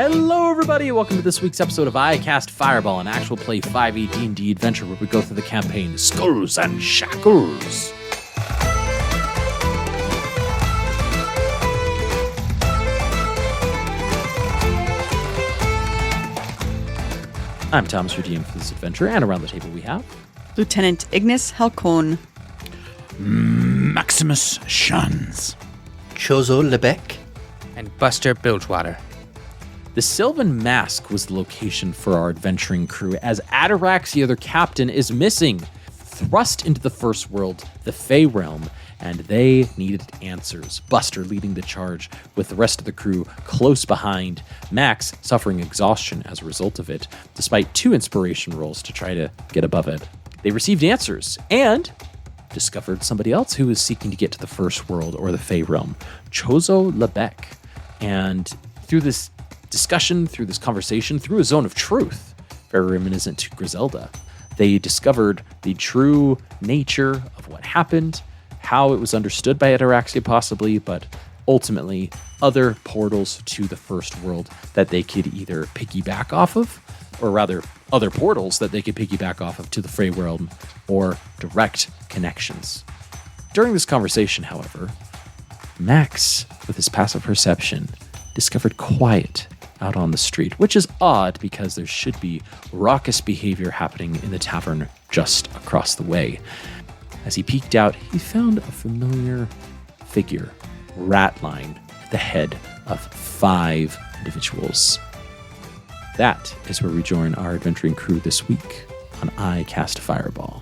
Hello, everybody. Welcome to this week's episode of I Cast Fireball, an actual play 5e D&D adventure where we go through the campaign Skulls and Shackles. I'm Thomas, your DM for this adventure, and around the table we have Lieutenant Ignis Halcon, Maximus Shuns, Chozo Lebec, and Buster Bilgewater. The Sylvan Mask was the location for our adventuring crew, as Ataraxia, their captain, is missing, thrust into the First World, the Fey Realm, and they needed answers. Buster leading the charge with the rest of the crew close behind, Max suffering exhaustion as a result of it, despite 2 inspiration rolls to try to get above it. They received answers and discovered somebody else who was seeking to get to the First World or the Fey Realm, Chozo Lebec. And through this discussion, through this conversation, through a zone of truth, very reminiscent to Griselda, they discovered the true nature of what happened, how it was understood by Ataraxia possibly, but ultimately other portals to the First World that they could either piggyback off of, or rather other portals that they could piggyback off of to the Fey Realm, or direct connections. During this conversation, however, Max, with his passive perception, discovered quiet out on the street, which is odd because there should be raucous behavior happening in the tavern just across the way. As he peeked out, he found a familiar figure, Ratline, at the head of 5 individuals. That is where we join our adventuring crew this week on I Cast Fireball.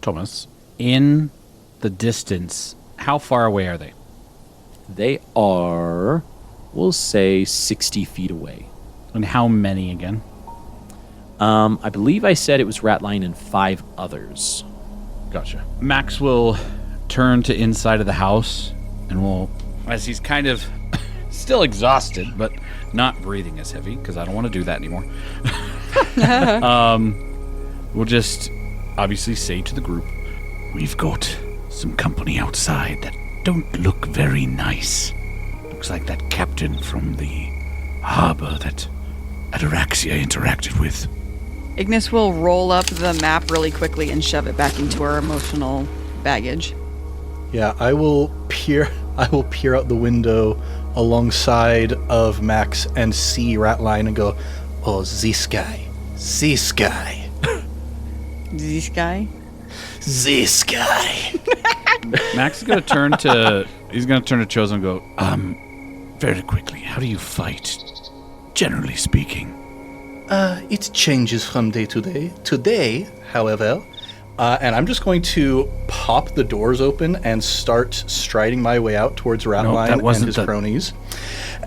Thomas, in the distance, how far away are they? They are, we'll say, 60 feet away. And how many again? I believe I said it was Ratline and 5 others. Gotcha. Max will turn to inside of the house and will, as he's kind of still exhausted, but not breathing as heavy, because I don't want to do that anymore. We'll just obviously say to the group, we've got some company outside that don't look very nice. Looks like that captain from the harbor that Ataraxia interacted with. Ignis will roll up the map really quickly and shove it back into our emotional baggage. Yeah, I will peer out the window alongside of Max and see Ratline and go, "Oh, this guy. This guy? This guy." Max is going to turn to Chozo and go, very quickly, how do you fight, generally speaking? It changes from day to day. Today, however, and I'm just going to pop the doors open and start striding my way out towards Ratline and his cronies.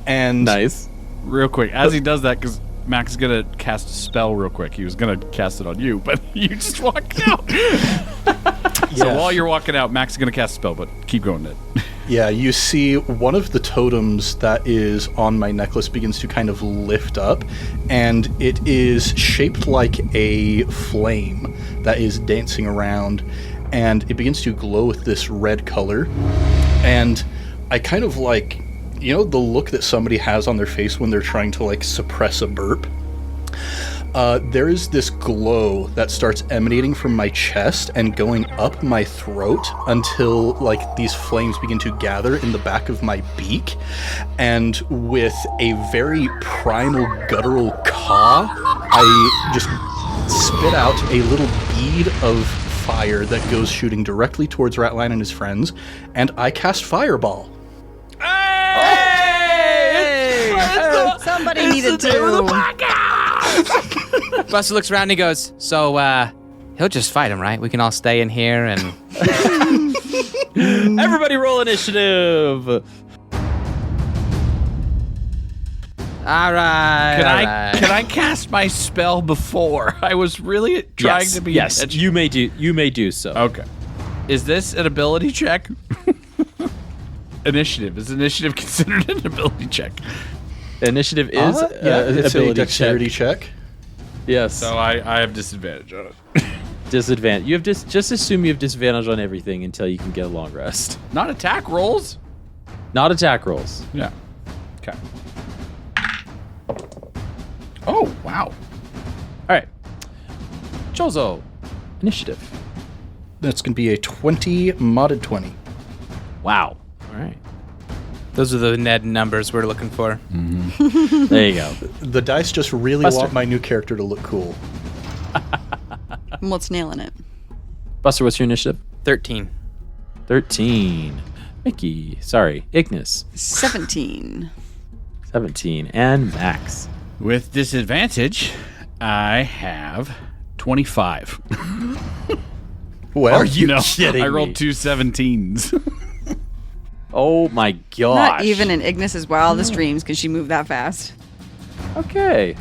And nice. Real quick, as he does that, because Max is going to cast a spell real quick. He was going to cast it on you, but you just walked out. So while you're walking out, Max is going to cast a spell, but keep going, Ned. Yeah, you see one of the totems that is on my necklace begins to kind of lift up, and it is shaped like a flame that is dancing around, and it begins to glow with this red color. And I kind of like, you know, the look that somebody has on their face when they're trying to like suppress a burp? There is this glow that starts emanating from my chest and going up my throat until like these flames begin to gather in the back of my beak, and with a very primal guttural caw, I just spit out a little bead of fire that goes shooting directly towards Ratline and his friends, and I cast Fireball. Somebody needed to. Buster looks around and he goes, so, he'll just fight him, right? We can all stay in here and... Everybody roll initiative! All right. Can I cast my spell before? I was really trying to be... Yes, you may do so. Okay. Is this an ability check? Initiative. Is initiative considered an ability check? Initiative is it's a ability dexterity check. Yes. So I have disadvantage on it. Disadvantage. You have just assume you have disadvantage on everything until you can get a long rest. Not attack rolls? Not attack rolls. Yeah. Okay. Oh, wow. All right. Chozo, initiative. That's going to be a 20 modded 20. Wow. All right. Those are the Ned numbers we're looking for. There you go. The dice just really Buster. want my new character to look cool. What's nailing it? Buster, what's your initiative? 13. 13. Mickey. Sorry. Ignis. 17. 17. And Max. With disadvantage, I have 25. Well, kidding I rolled me? 2 17s. Oh my gosh. Not even in Ignis's wildest dreams can she move that fast. Okay.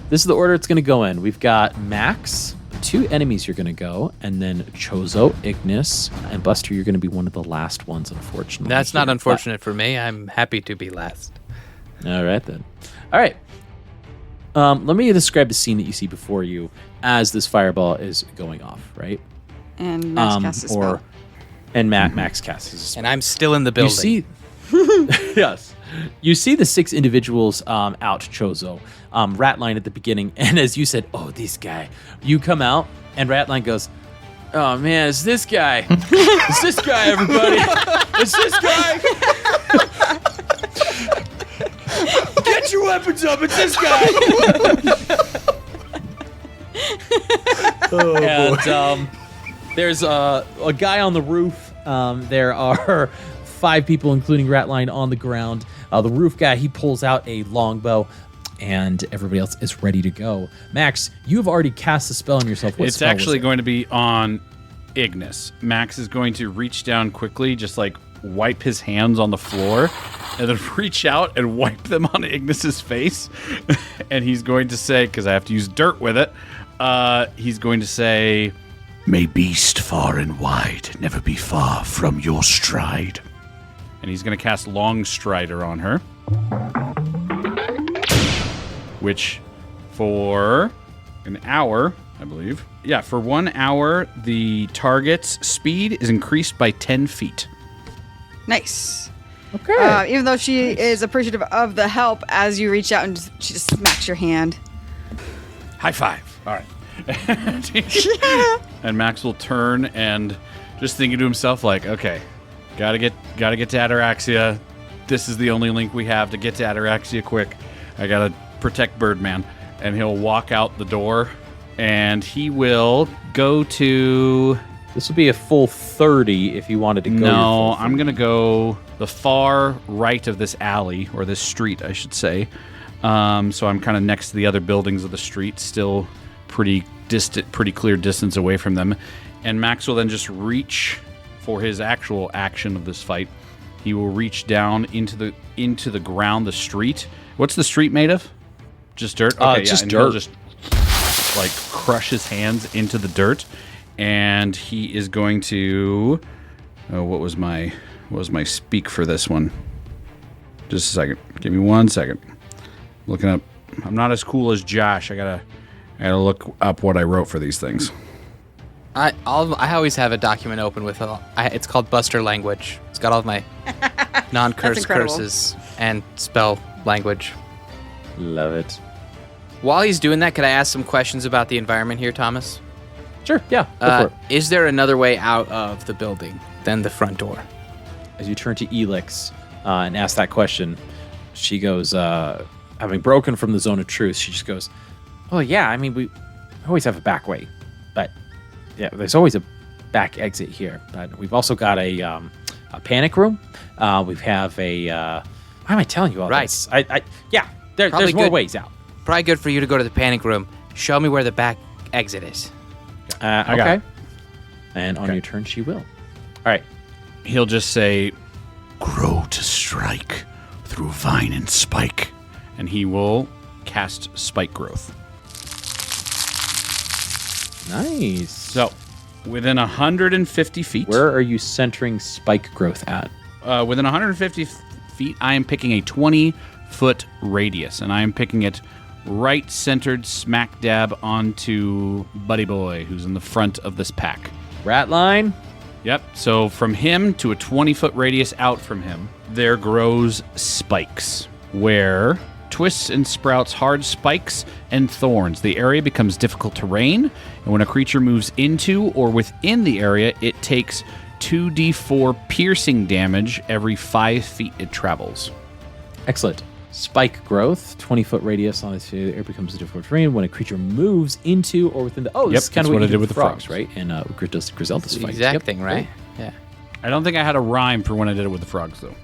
This is the order it's going to go in. We've got Max, 2 enemies you're going to go, and then Chozo, Ignis, and Buster, you're going to be one of the last ones, unfortunately. That's not here. unfortunate for me. I'm happy to be last. All right, then. All right. Let me describe the scene that you see before you as this fireball is going off, right? And Max casts a spell. And Max casts his spell. And I'm still in the building. You see, yes, you see the 6 individuals out, Chozo, Ratline at the beginning, and as you said, oh, this guy. You come out, and Ratline goes, oh man, it's this guy. It's this guy, everybody. It's this guy. Get your weapons up. It's this guy. And there's a guy on the roof. There are 5 people, including Ratline, on the ground. The roof guy, he pulls out a longbow, and everybody else is ready to go. Max, you have already cast the spell on yourself. What It's spell actually was it? going to be on Ignis. Max is going to reach down quickly, just like wipe his hands on the floor, and then reach out and wipe them on Ignis's face. And he's going to say, because I have to use dirt with it, he's going to say, "May beast far and wide never be far from your stride." And he's going to cast Long Strider on her, which for an hour, I believe. Yeah, for 1 hour, the target's speed is increased by 10 feet. Nice. Okay. Even though she is appreciative of the help, as you reach out and she just smacks your hand. High five. All right. And Max will turn and just thinking to himself, like, okay, gotta get to Ataraxia. This is the only link we have to get to Ataraxia quick. I gotta protect Birdman. And he'll walk out the door, and he will go to... This would be a full 30 if you wanted to go. No, I'm going to go the far right of this alley, or this street, I should say. So I'm kind of next to the other buildings of the street, still pretty clear distance away from them. And Max will then just reach for his actual action of this fight. He will reach down into the ground, the street. What's the street made of? Just dirt? Okay, just and dirt. he'll just like crush his hands into the dirt. And he is going to... Oh, what was my speak for this one? Just a second. Give me 1 second. Looking up. I'm not as cool as Josh. I gotta look up what I wrote for these things. I always have a document open with it's called Buster Language. It's got all of my non-curse incredible. curses and spell language. Love it. While he's doing that, could I ask some questions about the environment here, Thomas? Sure, yeah, go for it. Is there another way out of the building than the front door? As you turn to Elix and ask that question, she goes, having broken from the zone of truth, she just goes, oh, yeah, I mean, we always have a back way. But, yeah, there's always a back exit here. But we've also got a panic room. We have a... why am I telling you all Right. this? There's Probably more good. ways out. Probably good for you to go to the panic room. Show me where the back exit is. got Okay. it. And on your turn, she will. All right. He'll just say, "Grow to strike through vine and spike." And he will cast Spike Growth. Nice. So, within 150 feet... Where are you centering spike growth at? Within 150 feet, I am picking a 20-foot radius, and I am picking it right centered smack dab onto Buddy Boy, who's in the front of this pack. Ratline? Yep, so from him to a 20-foot radius out from him, there grows spikes, where twists and sprouts hard spikes and thorns. The area becomes difficult terrain, and when a creature moves into or within the area, it takes 2d4 piercing damage every 5 feet it travels. Excellent. Spike growth, 20-foot radius on the air becomes a difficult terrain when a creature moves into or within the... Oh, this is kind of what you did with the frogs, right? And Griselda's fight. Exact thing, right? Yeah. I don't think I had a rhyme for when I did it with the frogs, though.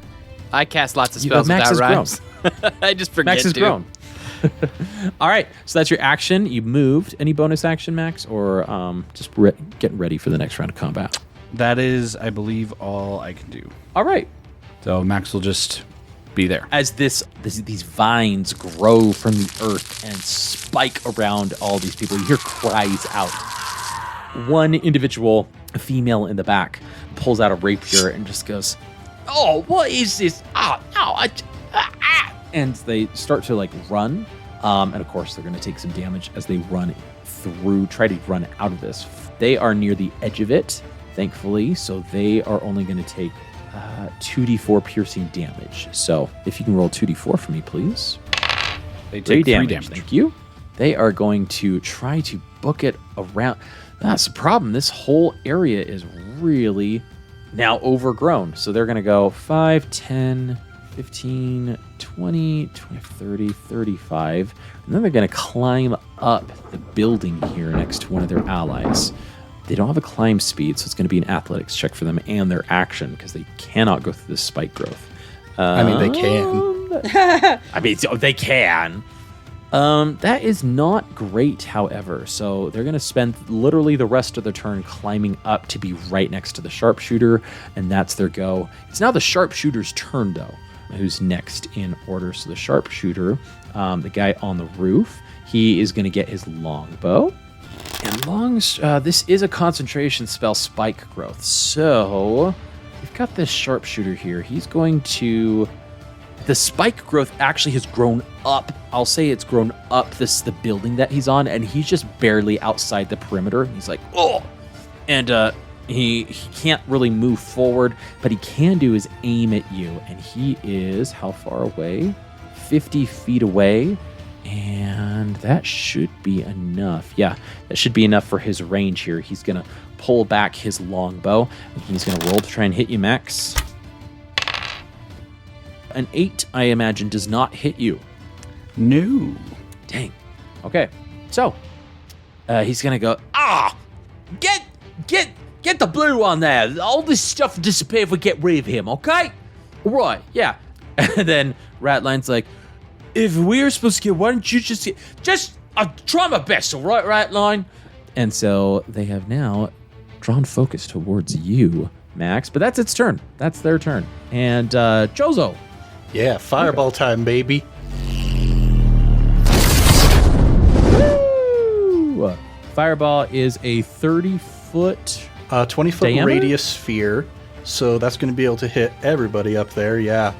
I cast lots of spells Max without has rhymes. I just forget Max has grown. All right, so that's your action. You moved. Any bonus action, Max, or just getting ready for the next round of combat? That is, I believe, all I can do. All right. So Max will just be there. As these vines grow from the earth and spike around all these people, you hear cries out. One individual, a female in the back, pulls out a rapier and just goes, "Oh, what is this? And they start to run. And of course, they're going to take some damage as they try to run out of this. They are near the edge of it, thankfully, so they are only going to take 2d4 piercing damage. So if you can roll 2d4 for me, please. They take 3 damage. Thank you. They are going to try to book it around. That's the problem. This whole area is really now overgrown. So they're going to go 5, 10, 15, 20, 30, 35. And then they're going to climb up the building here next to one of their allies. They don't have a climb speed, so it's going to be an athletics check for them and their action because they cannot go through this spike growth. I mean, they can. They can. That is not great, however. So they're going to spend literally the rest of their turn climbing up to be right next to the sharpshooter, and that's their go. It's now the sharpshooter's turn, though, who's next in order. So the sharpshooter, the guy on the roof, he is going to get his longbow. And this is a concentration spell, spike growth. So we've got this sharpshooter here. He's going to... The spike growth actually has grown up. I'll say it's grown up the building that he's on, and he's just barely outside the perimeter. He's like, oh! And he can't really move forward, but he can do is aim at you. And he is how far away? 50 feet away. And that should be enough. Yeah, that should be enough for his range here. He's going to pull back his longbow, and he's going to roll to try and hit you, Max. An 8, I imagine, does not hit you. No. Dang. Okay, so he's going to go, get the blue on there. All this stuff will disappear if we get rid of him, okay? Right, yeah. And then Ratline's like, if we're supposed to get, why don't you I'll try my best, all right, Ratline? And so they have now drawn focus towards you, Max. But that's its turn. That's their turn. And Chozo. Yeah, fireball time, baby. Woo! Fireball is a 30-foot... 20-foot radius sphere. So that's going to be able to hit everybody up there, yeah.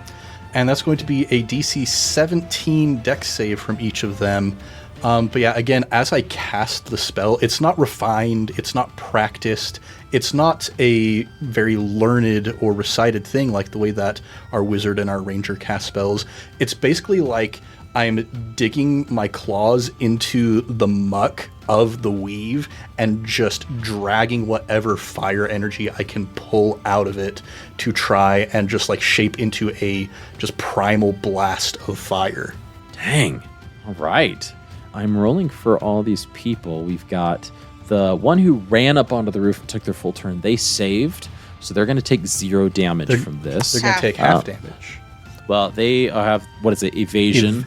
And that's going to be a DC 17 dex save from each of them. But yeah, again, as I cast the spell, it's not refined, it's not practiced, it's not a very learned or recited thing like the way that our wizard and our ranger cast spells. It's basically like I'm digging my claws into the muck of the weave and just dragging whatever fire energy I can pull out of it to try and just shape into a just primal blast of fire. Dang. All right. I'm rolling for all these people. We've got the one who ran up onto the roof and took their full turn. They saved, so they're going to take 0 damage from this. They're going to take half damage. Well, they have evasion.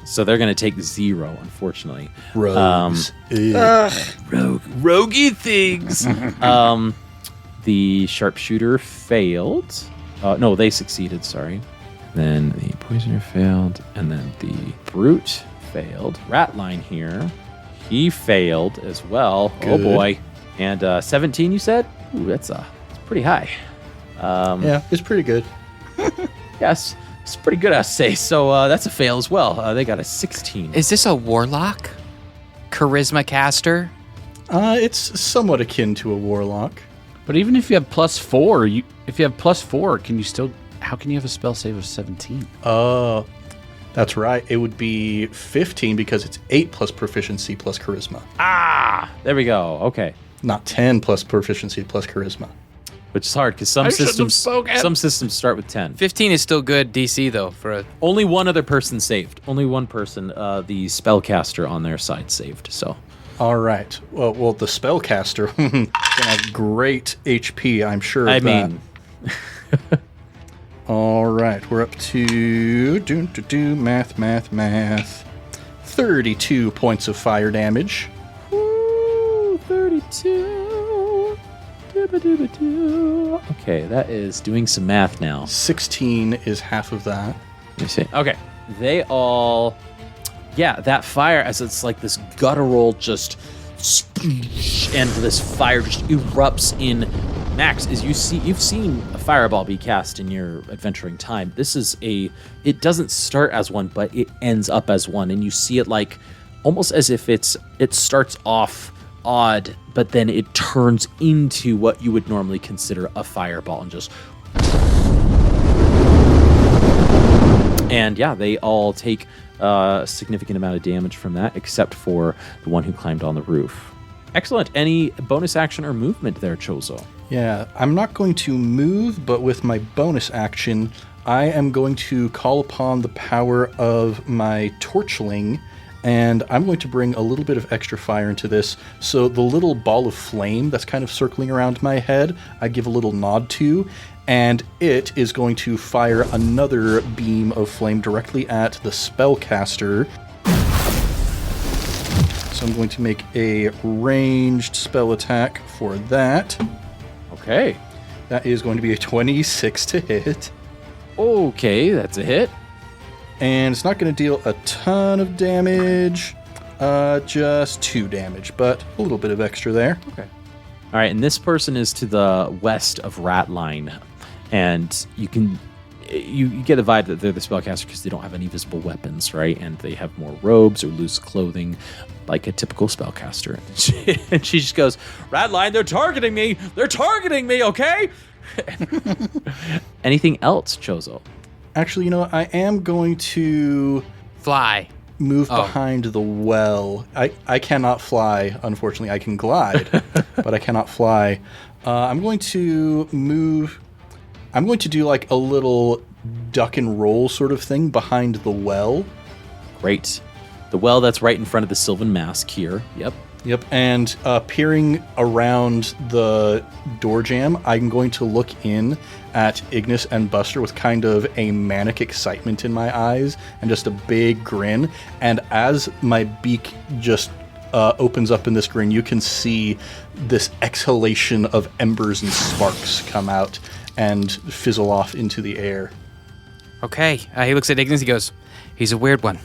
So they're gonna take 0, unfortunately. Rogues. Roguey things. The sharpshooter failed. No, they succeeded. Sorry. Then the poisoner failed, and then the brute failed. Ratline here, he failed as well. Good. Oh boy. And 17, you said? Ooh, it's pretty high. Yeah, it's pretty good. Yes, it's pretty good, I say. So that's a fail as well. They got a 16. Is this a warlock? Charisma caster? It's somewhat akin to a warlock. But even if you have +4, how can you have a spell save of 17? That's right. It would be 15 because it's 8 plus proficiency plus charisma. There we go. Okay. Not 10 plus proficiency plus charisma. Which is hard because some systems start with 10. 15 is still good DC though for a. Only one other person saved. Only one person, the spellcaster on their side saved. So. All right. Well, the spellcaster gonna have great HP, I'm sure. Of that. All right, we're up to math. 32 points of fire damage. Woo, 32. Okay, that is doing some math now. 16 is half of that. Let me see. Okay, they all, that fire, as it's like this guttural just, and this fire just erupts in. Max, as you've seen a fireball be cast in your adventuring time. This is it doesn't start as one, but it ends up as one, and you see it like almost as if it starts off odd, but then it turns into what you would normally consider a fireball, and just. And they all take a significant amount of damage from that, except for the one who climbed on the roof. Excellent. Any bonus action or movement there, Chozo? Yeah, I'm not going to move, but with my bonus action, I am going to call upon the power of my torchling, and I'm going to bring a little bit of extra fire into this. So the little ball of flame that's kind of circling around my head, I give a little nod to, and it is going to fire another beam of flame directly at the spellcaster. So I'm going to make a ranged spell attack for that. Okay. That is going to be a 26 to hit. Okay, that's a hit. And it's not going to deal a ton of damage. Just 2 damage, but a little bit of extra there. Okay. All right, and this person is to the west of Ratline. And you get the vibe that they're the spellcaster because they don't have any visible weapons, right? And they have more robes or loose clothing, like a typical spellcaster. And she just goes, Ratline, they're targeting me! They're targeting me, okay? Anything else, Chozo? Actually, I am going to Fly. move behind the well. I cannot fly, unfortunately. I can glide, but I cannot fly. I'm going to move. I'm going to do like a little duck and roll sort of thing behind the well. Great. The well that's right in front of the Sylvan Mask here. Yep. And peering around the door jamb, I'm going to look in at Ignis and Buster with kind of a manic excitement in my eyes and just a big grin. And as my beak just opens up in this grin, you can see this exhalation of embers and sparks come out and fizzle off into the air. Okay. He looks at Ignis. He goes, he's a weird one.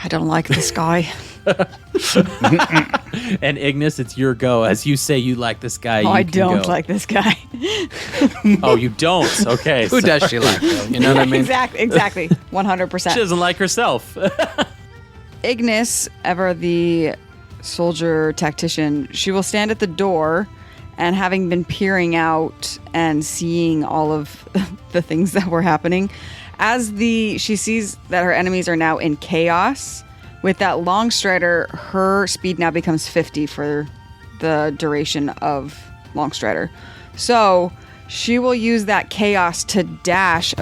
I don't like this guy. And Ignis, it's your go. As you say you like this guy, I don't like this guy. Oh, you don't? Okay. Who does she like, though? You know what I mean? Exactly. 100%. She doesn't like herself. Ignis, ever the soldier tactician, she will stand at the door, and having been peering out and seeing all of the things that were happening, she sees that her enemies are now in chaos. With that long strider, her speed now becomes 50 for the duration of long strider. So she will use that chaos to dash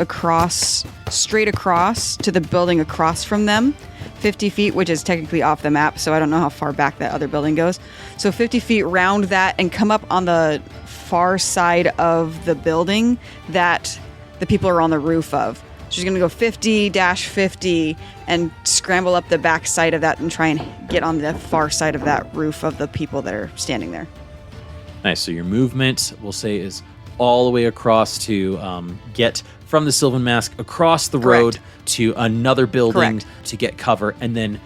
straight across to the building across from them, 50 feet, which is technically off the map, so I don't know how far back that other building goes. So 50 feet round that and come up on the far side of the building that the people are on the roof of. She's going to go 50-50 and scramble up the back side of that and try and get on the far side of that roof of the people that are standing there. Nice. So your movement, we'll say, is all the way across to get from the Sylvan Mask across the road to another building to get cover, and then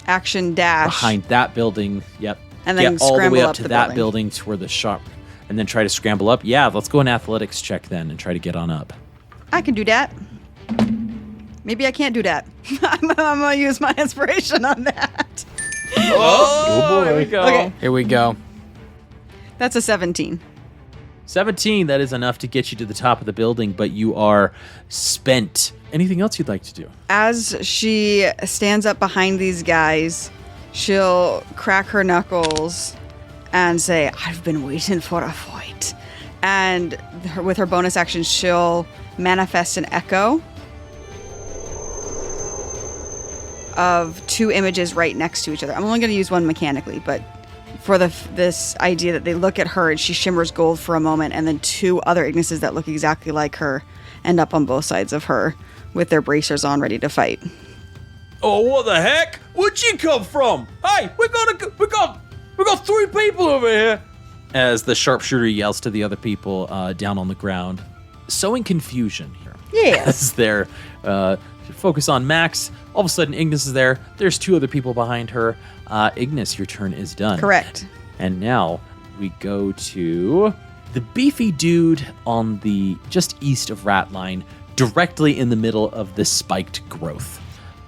action dash behind that building. Yep. And then get all the way up up to the that building to where the shop, and then try to scramble up. Yeah, let's go an athletics check then and try to get on up. I can do that. Maybe I can't do that. I'm going to use my inspiration on that. Oh boy. Here we go. Okay. Here we go. That's a 17. 17, that is enough to get you to the top of the building, but you are spent. Anything else you'd like to do? As she stands up behind these guys, she'll crack her knuckles and say, I've been waiting for a fight. And with her bonus action, she'll manifest an echo of 2 images right next to each other. I'm only going to use one mechanically, but for this idea that they look at her and she shimmers gold for a moment, and then 2 other Ignises that look exactly like her end up on both sides of her with their bracers on, ready to fight. Oh, what the heck? Where'd you come from? Hey, we got 3 people over here. As the sharpshooter yells to the other people down on the ground, sowing confusion here. Yes. As they're focus on Max. All of a sudden, Ignis is there. There's 2 other people behind her. Ignis, your turn is done. Correct. And now we go to the beefy dude on the just east of Ratline, directly in the middle of this spiked growth.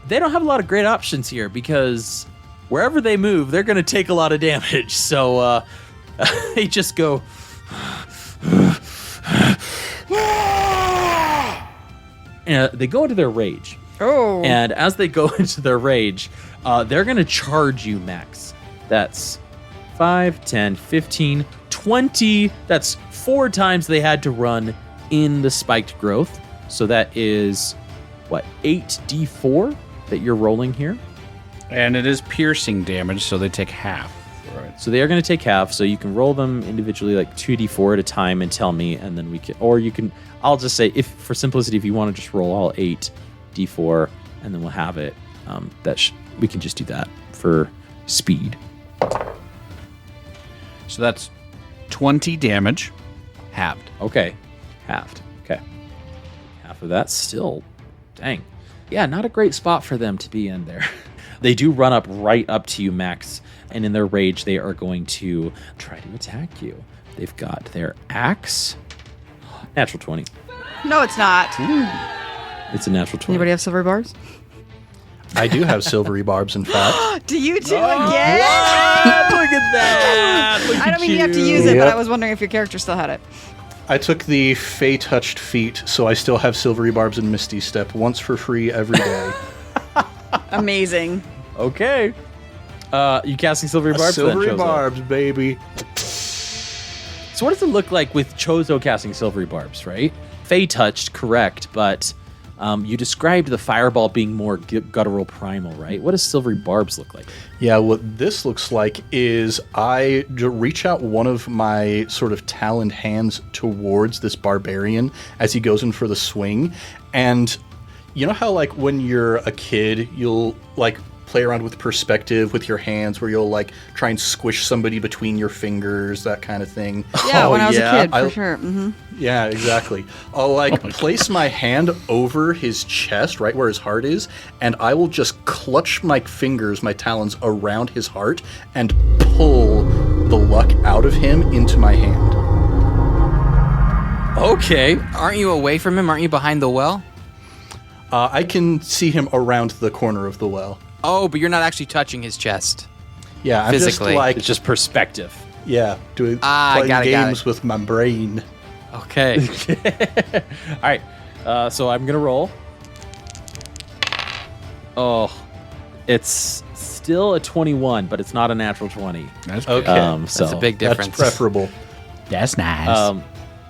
They don't have a lot of great options here because wherever they move, they're going to take a lot of damage. So they just go... and they go into their rage. Oh. And as they go into their rage, they're going to charge you, Max. That's 5, 10, 15, 20. That's 4 times they had to run in the spiked growth. So that is, 8d4 that you're rolling here? And it is piercing damage, so they take half. Right. So they are going to take half, so you can roll them individually, 2d4 at a time, and tell me, and then we can, or you can, I'll just say, if for simplicity, if you want to just roll all 8d4, and then we'll have it, we can just do that for speed. So that's 20 damage, halved. Okay, halved. Okay. Half of that still, dang. Yeah, not a great spot for them to be in there. They do run up right up to you, Max, and in their rage, they are going to try to attack you. They've got their axe. Natural 20. No, it's not. It's a natural 20. Anybody have silver barbs? I do have silvery barbs, in fact. Do you two again? Look at that! Look I don't at mean you have to use it, Yep. but I was wondering if your character still had it. I took the Fey Touched feat, so I still have silvery barbs and Misty Step once for free every day. Amazing. Okay. You casting silvery barbs? then, Silvery Chozo? barbs, baby. So what does it look like with Chozo casting silvery barbs, right? Fey touched, correct, but you described the fireball being more guttural primal, right? What does silvery barbs look like? Yeah, what this looks like is I reach out one of my sort of taloned hands towards this barbarian as he goes in for the swing. And you know how, when you're a kid, you'll, play around with perspective with your hands where you'll, try and squish somebody between your fingers, that kind of thing? Yeah, when I was yeah. a kid, for sure. Mm-hmm. Yeah, exactly. I'll place my hand over his chest, right where his heart is, and I will just clutch my fingers, my talons, around his heart and pull the luck out of him into my hand. Okay. Aren't you away from him? Aren't you behind the well? I can see him around the corner of the well. Oh, but you're not actually touching his chest. Yeah, I'm Physically. just It's just perspective. doing got playing it. games with my brain. Okay. All right. So I'm going to roll. Oh, it's still a 21, but it's not a natural 20. That's good. Okay. So That's a big difference. That's preferable. That's nice.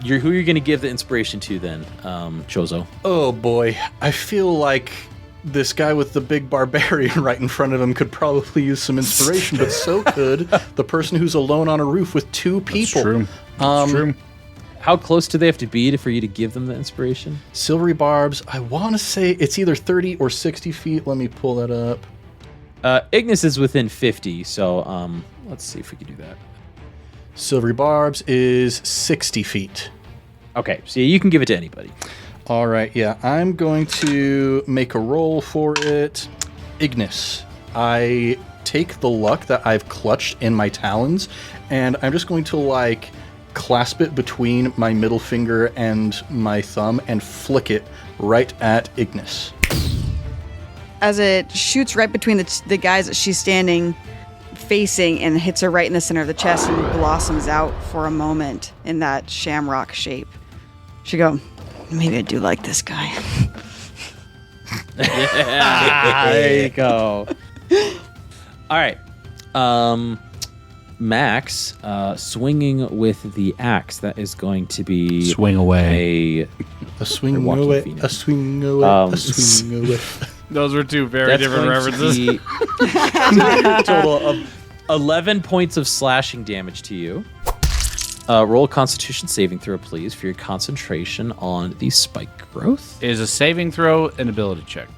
who are you going to give the inspiration to then, Chozo? Oh boy, I feel like this guy with the big barbarian right in front of him could probably use some inspiration, but so could the person who's alone on a roof with 2 people. That's true. That's true. How close do they have to be for you to give them the inspiration? Silvery barbs, I want to say it's either 30 or 60 feet. Let me pull that up. Ignis is within 50, so let's see if we can do that. Silvery barbs is 60 feet. Okay, so you can give it to anybody. All right, yeah, I'm going to make a roll for it. Ignis, I take the luck that I've clutched in my talons, and I'm just going to, clasp it between my middle finger and my thumb and flick it right at Ignis. As it shoots right between the guys that she's standing facing and hits her right in the center of the chest and blossoms out for a moment in that shamrock shape. She go, maybe I do like this guy. There you go. All right. Max, swinging with the axe. That is going to be Swing away. A swing Walking away, Phoenix. a swing away, a swing away. Those were two very different references. Total of 11 points of slashing damage to you. Roll a Constitution saving throw, please, for your concentration on the spike growth. Is a saving throw an ability check?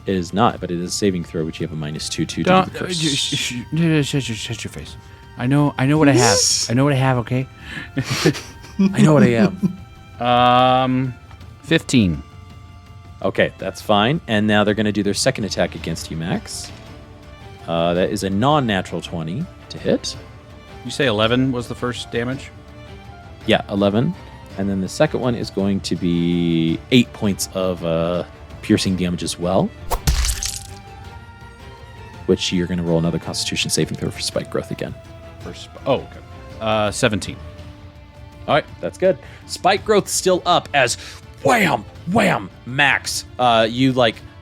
It is not, but it is a saving throw, which you have a -2 to Don't the curse. shut your face. I know what I have. I know what I have. Okay. I know what I am. 15. Okay, that's fine. And now they're going to do their second attack against you, Max. That is a non-natural 20 to hit. You say 11 was the first damage? Yeah, 11. And then the second one is going to be 8 points of piercing damage as well. Which you're going to roll another Constitution saving throw for spike growth again. Okay. 17. All right, that's good. Spike growth still up as wham, wham, Max. You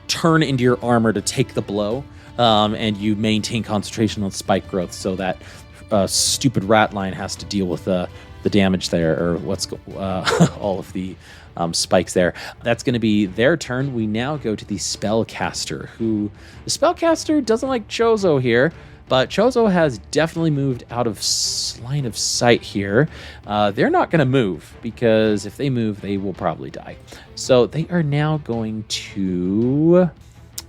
turn into your armor to take the blow, and you maintain concentration on spike growth so that stupid Ratline has to deal with the damage there, or all of the spikes there. That's going to be their turn. We now go to the spellcaster, the spellcaster doesn't like Chozo here, but Chozo has definitely moved out of line of sight here. They're not going to move, because if they move, they will probably die. So they are now going to...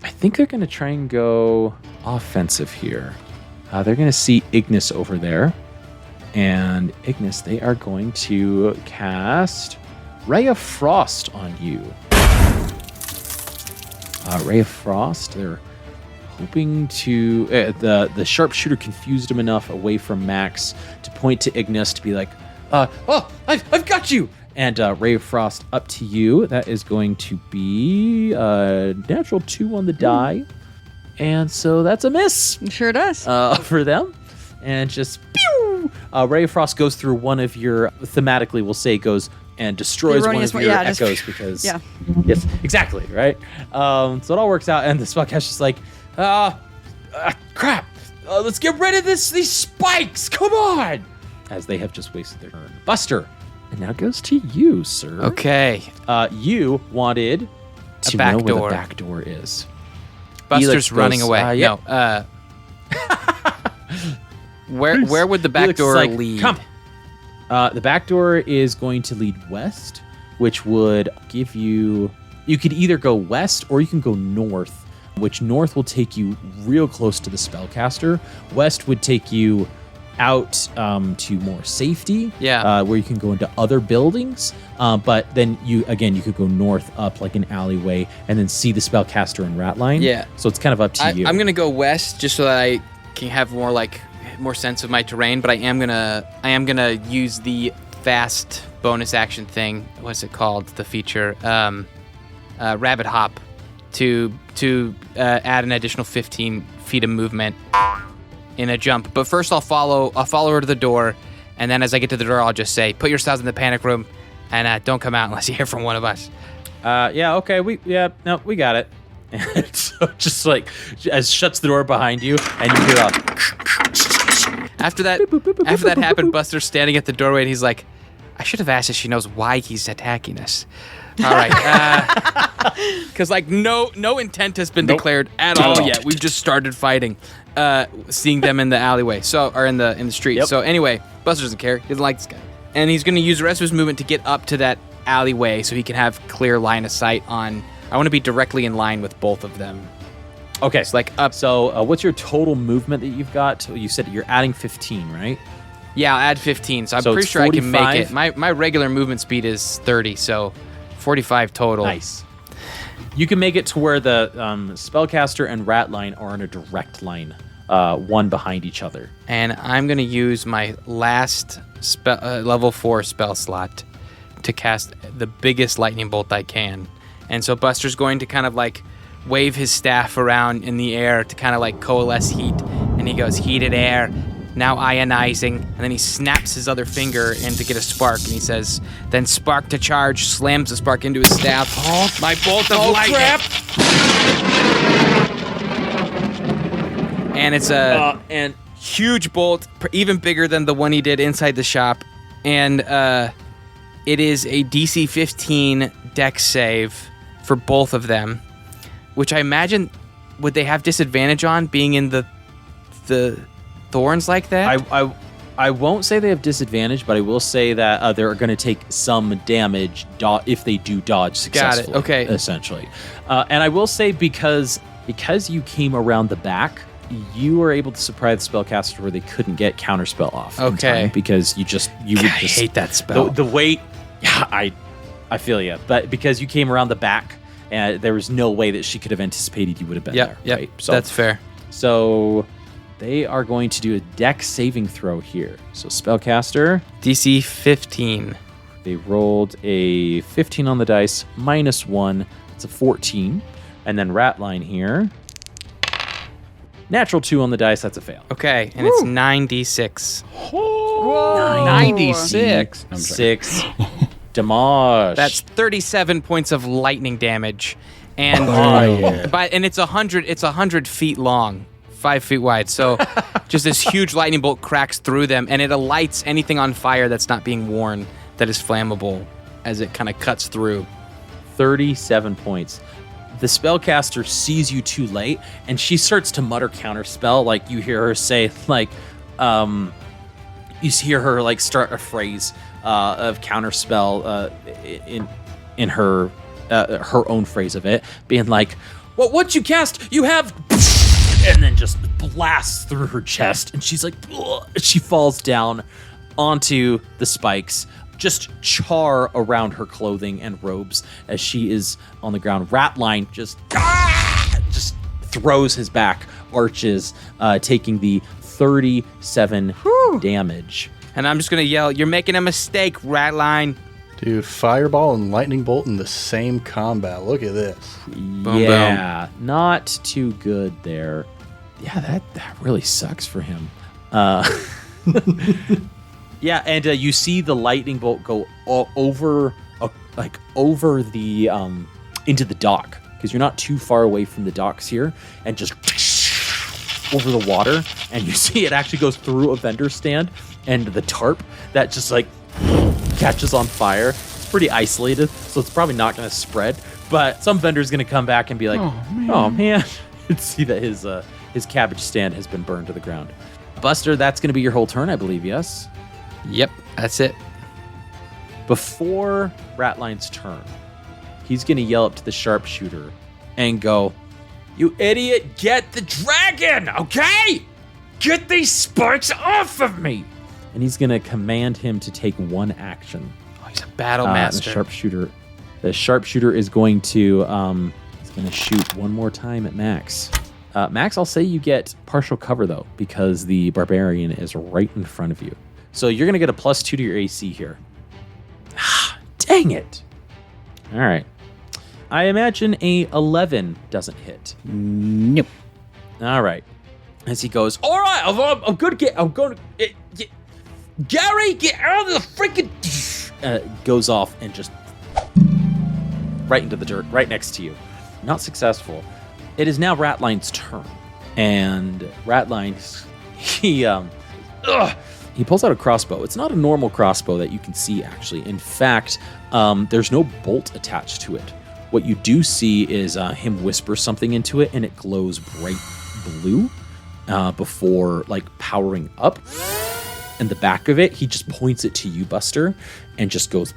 I think they're going to try and go offensive here. They're going to see Ignis over there. And Ignis, they are going to cast Ray of Frost on you. Ray of Frost, they're hoping to... the sharpshooter confused him enough away from Max to point to Ignis to be like, I've got you! And Ray of Frost up to you. That is going to be natural 2 on the die. And so that's a miss. It sure does. For them. And just pew! Ray of Frost goes through one of your, thematically we'll say, goes and destroys one of your echoes because... Yeah. Yes, exactly, right? So it all works out, and the spellcaster's like, crap! Let's get rid of these spikes! Come on! As they have just wasted their turn. Buster, it now goes to you, sir. Okay. You wanted to back know where door. the back door is. Buster's Felix running goes, away. yeah. No. Where would the back Felix is door like, lead? Come. The back door is going to lead west, which would give you... You could either go west or you can go north, which north will take you real close to the spellcaster. West would take you out to more safety, where you can go into other buildings. But then you could go north up like an alleyway and then see the spellcaster and Ratline. Yeah. So it's kind of up to you. I'm gonna go west just so that I can have more sense of my terrain. But I am gonna use the fast bonus action thing. What's it called? The feature, Rabbit Hop, to add an additional 15 feet of movement in a jump. But first I'll follow her to the door, and then as I get to the door, I'll just say, "Put yourselves in the panic room, and don't come out unless you hear from one of us." Okay, we got it. And so just as shuts the door behind you, and you hear After that happened, Buster's standing at the doorway, and he's like, "I should have asked if she knows why he's attacking us." All right, because no intent has been declared at all yet. We've just started fighting, seeing them in the alleyway, or in the street. Yep. So anyway, Buster doesn't care. He doesn't like this guy, and he's going to use the rest of his movement to get up to that alleyway so he can have clear line of sight on. I want to be directly in line with both of them. Okay, It's like up. So what's your total movement that you've got? You said you're adding 15, right? Yeah, I'll add 15, so I'm So pretty it's sure I can make 45? it. My regular movement speed is 30, so 45 total. Nice. You can make it to where the spellcaster and Ratline are in a direct line, one behind each other. And I'm going to use my last level 4 spell slot to cast the biggest lightning bolt I can. And so Buster's going to kind of wave his staff around in the air to kind of coalesce heat and he goes, heated air, now ionizing, and then he snaps his other finger in to get a spark, and he says, then spark to charge, slams the spark into his staff. Oh, my bolt of lightning. Crap. And it's a huge bolt, even bigger than the one he did inside the shop, and it is a DC 15 dex save for both of them, which I imagine would they have disadvantage on being in the thorns like that? I won't say they have disadvantage, but I will say that they're going to take some damage if they do dodge successfully. Got it. Okay. Essentially, and I will say because you came around the back, you were able to surprise the spellcaster where they couldn't get counterspell off. In time because you would just hate that spell. The weight. Yeah, I feel you, but because you came around the back, there was no way that she could have anticipated you would have been there. Yep, right? So that's fair. So they are going to do a dex saving throw here. So spellcaster, DC 15. they rolled a 15 on the dice, -1. It's a 14. And then Ratline here, natural 2 on the dice. That's a fail. Okay, and it's 9d6. 96. I'm sorry. 6 damage. That's 37 points of lightning damage, and and it's 100. It's 100 feet long, 5 feet wide. So, just this huge lightning bolt cracks through them, and it alights anything on fire that's not being worn that is flammable as it kind of cuts through. 37 points. The spellcaster sees you too late, and she starts to mutter counterspell. Like you hear her say, like, you hear her like start a phrase of counterspell in her own phrase of it, being like, "Well, what you cast, you have," and then just blasts through her chest, and she's like, ugh. She falls down onto the spikes. Just char around her clothing and robes as she is on the ground. Ratline just throws his back, arches, taking the 37 damage. And I'm just gonna yell, "You're making a mistake, Ratline." Dude, fireball and lightning bolt in the same combat. Look at this. Boom, Yeah, not too good there. Yeah, that really sucks for him. Yeah, and you see the lightning bolt go over the into the dock, because you're not too far away from the docks here, and just over the water, and you see it actually goes through a vendor stand and the tarp that just like catches on fire. It's pretty isolated, so it's probably not going to spread, but some vendor's going to come back and be like, oh man, and see that his cabbage stand has been burned to the ground. Buster, that's going to be your whole turn, I believe, yes? Yep, that's it. Before Ratline's turn, he's going to yell up to the sharpshooter and go, "You idiot, get the dragon, okay? Get these sparks off of me!" And he's going to command him to take one action. Oh, he's a battle master. The sharpshooter is going to he's going to shoot one more time at Max. Max, I'll say you get partial cover though, because the barbarian is right in front of you. So you're going to get a +2 to your AC here. Dang it. All right. I imagine a 11 doesn't hit. Nope. All right. As he goes, all right, I'm going to Gary, get out of the freaking... goes off and just right into the dirt, right next to you. Not successful. It is now Ratline's turn. And Ratline, he pulls out a crossbow. It's not a normal crossbow that you can see, actually. In fact, there's no bolt attached to it. What you do see is him whisper something into it, and it glows bright blue before, like, powering up. And the back of it, he just points it to you, Buster, and just goes...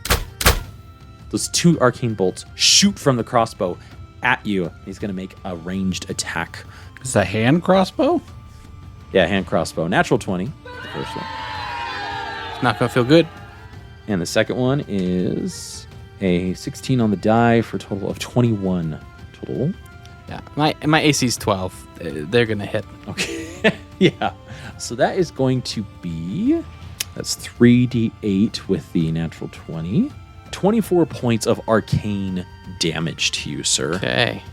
Those 2 arcane bolts shoot from the crossbow at you. He's going to make a ranged attack. Is that a hand crossbow? Yeah, hand crossbow. Natural 20, the first one. Not gonna feel good. And the second one is a 16 on the die for a total of 21 total. Yeah, my AC's 12. They're gonna hit. Okay. Yeah. So that is going to be, that's 3d8 with the natural 20. 24 points of arcane damage to you, sir. Okay.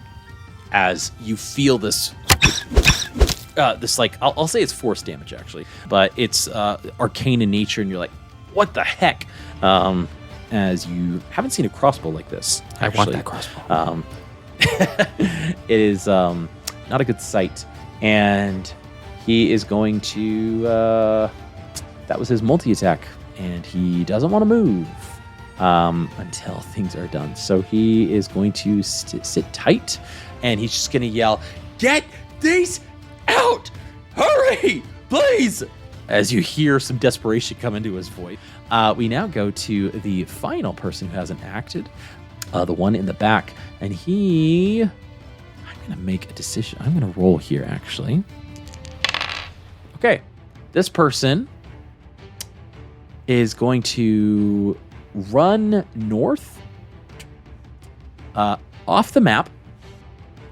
As you feel this this like I'll say it's force damage actually, but it's arcane in nature, and you're like, what the heck? As you haven't seen a crossbow like this. I want actually. that crossbow. It is not a good sight, and he is going to. That was his multi-attack, and he doesn't want to move until things are done. So he is going to sit tight, and he's just going to yell, "Get these out! Hurry, please!" As you hear some desperation come into his voice. We now go to the final person who hasn't acted, the one in the back, and I'm going to make a decision. I'm going to roll here, actually. Okay, this person is going to run north, off the map,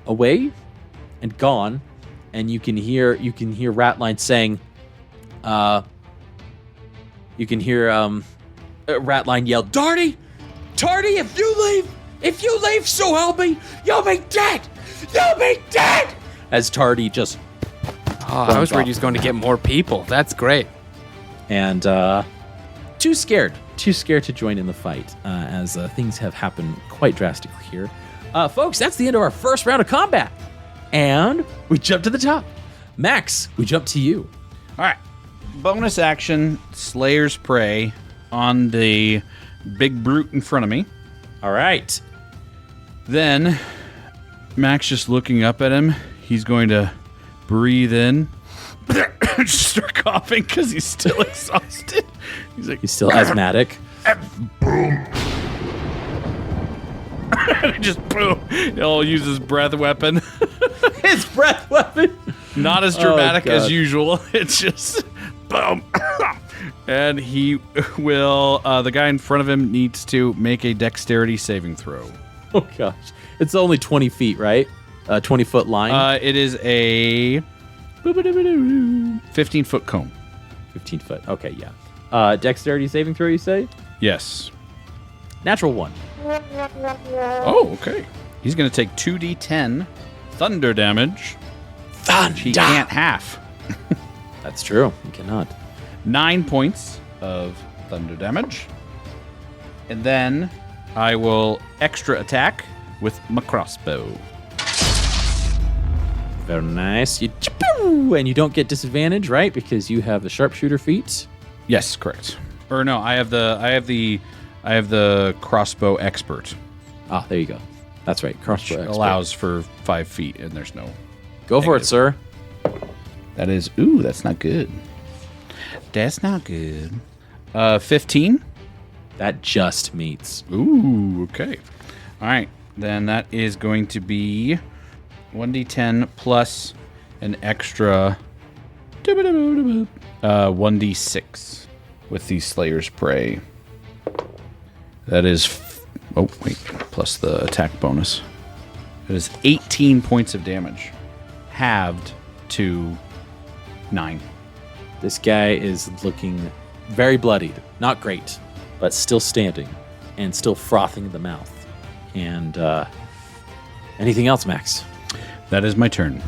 away, and gone. And you can hear Ratline saying, you can hear Ratline yell, Tardy, if you leave, so help me, you'll be dead. As Tardy just I was worried he was going to get more people. That's great. and too scared to join in the fight, as things have happened quite drastically here. Folks, that's the end of our first round of combat, and we jump to the top. Max, we jump to you. All right. Bonus action, Slayer's Prey on the big brute in front of me. All right. Then, Max just looking up at him, he's going to breathe in, just start coughing because he's still exhausted. He's like, He's still asthmatic. just boom. He'll use his breath weapon. His breath weapon. Not as dramatic God. as usual. It's just boom. And he will, the guy in front of him needs to make a dexterity saving throw. Oh gosh, it's only 20 feet, right? 20-foot line. It is a 15-foot cone. 15 foot. Okay, yeah. Dexterity saving throw, you say? Yes. Natural 1. Oh, okay. He's going to take 2d10 thunder damage. Thunder. He can't half. That's true. You cannot. 9 points of thunder damage. And then I will extra attack with my crossbow. Very nice. And you don't get disadvantage, right? Because you have the sharpshooter feat. Yes, correct. Or no, I have the crossbow expert. Ah, there you go. That's right. Crossbow expert. Allows for 5 feet, and there's no. Go for it, sir. That is. Ooh, that's not good. That's not good. 15. That just meets. Ooh, okay. All right, then that is going to be 1d10 plus an extra 1d6 with the Slayer's Prey. That is, plus the attack bonus. That is 18 points of damage, halved to 9. This guy is looking very bloodied. Not great, but still standing and still frothing in the mouth. And anything else, Max? That is my turn.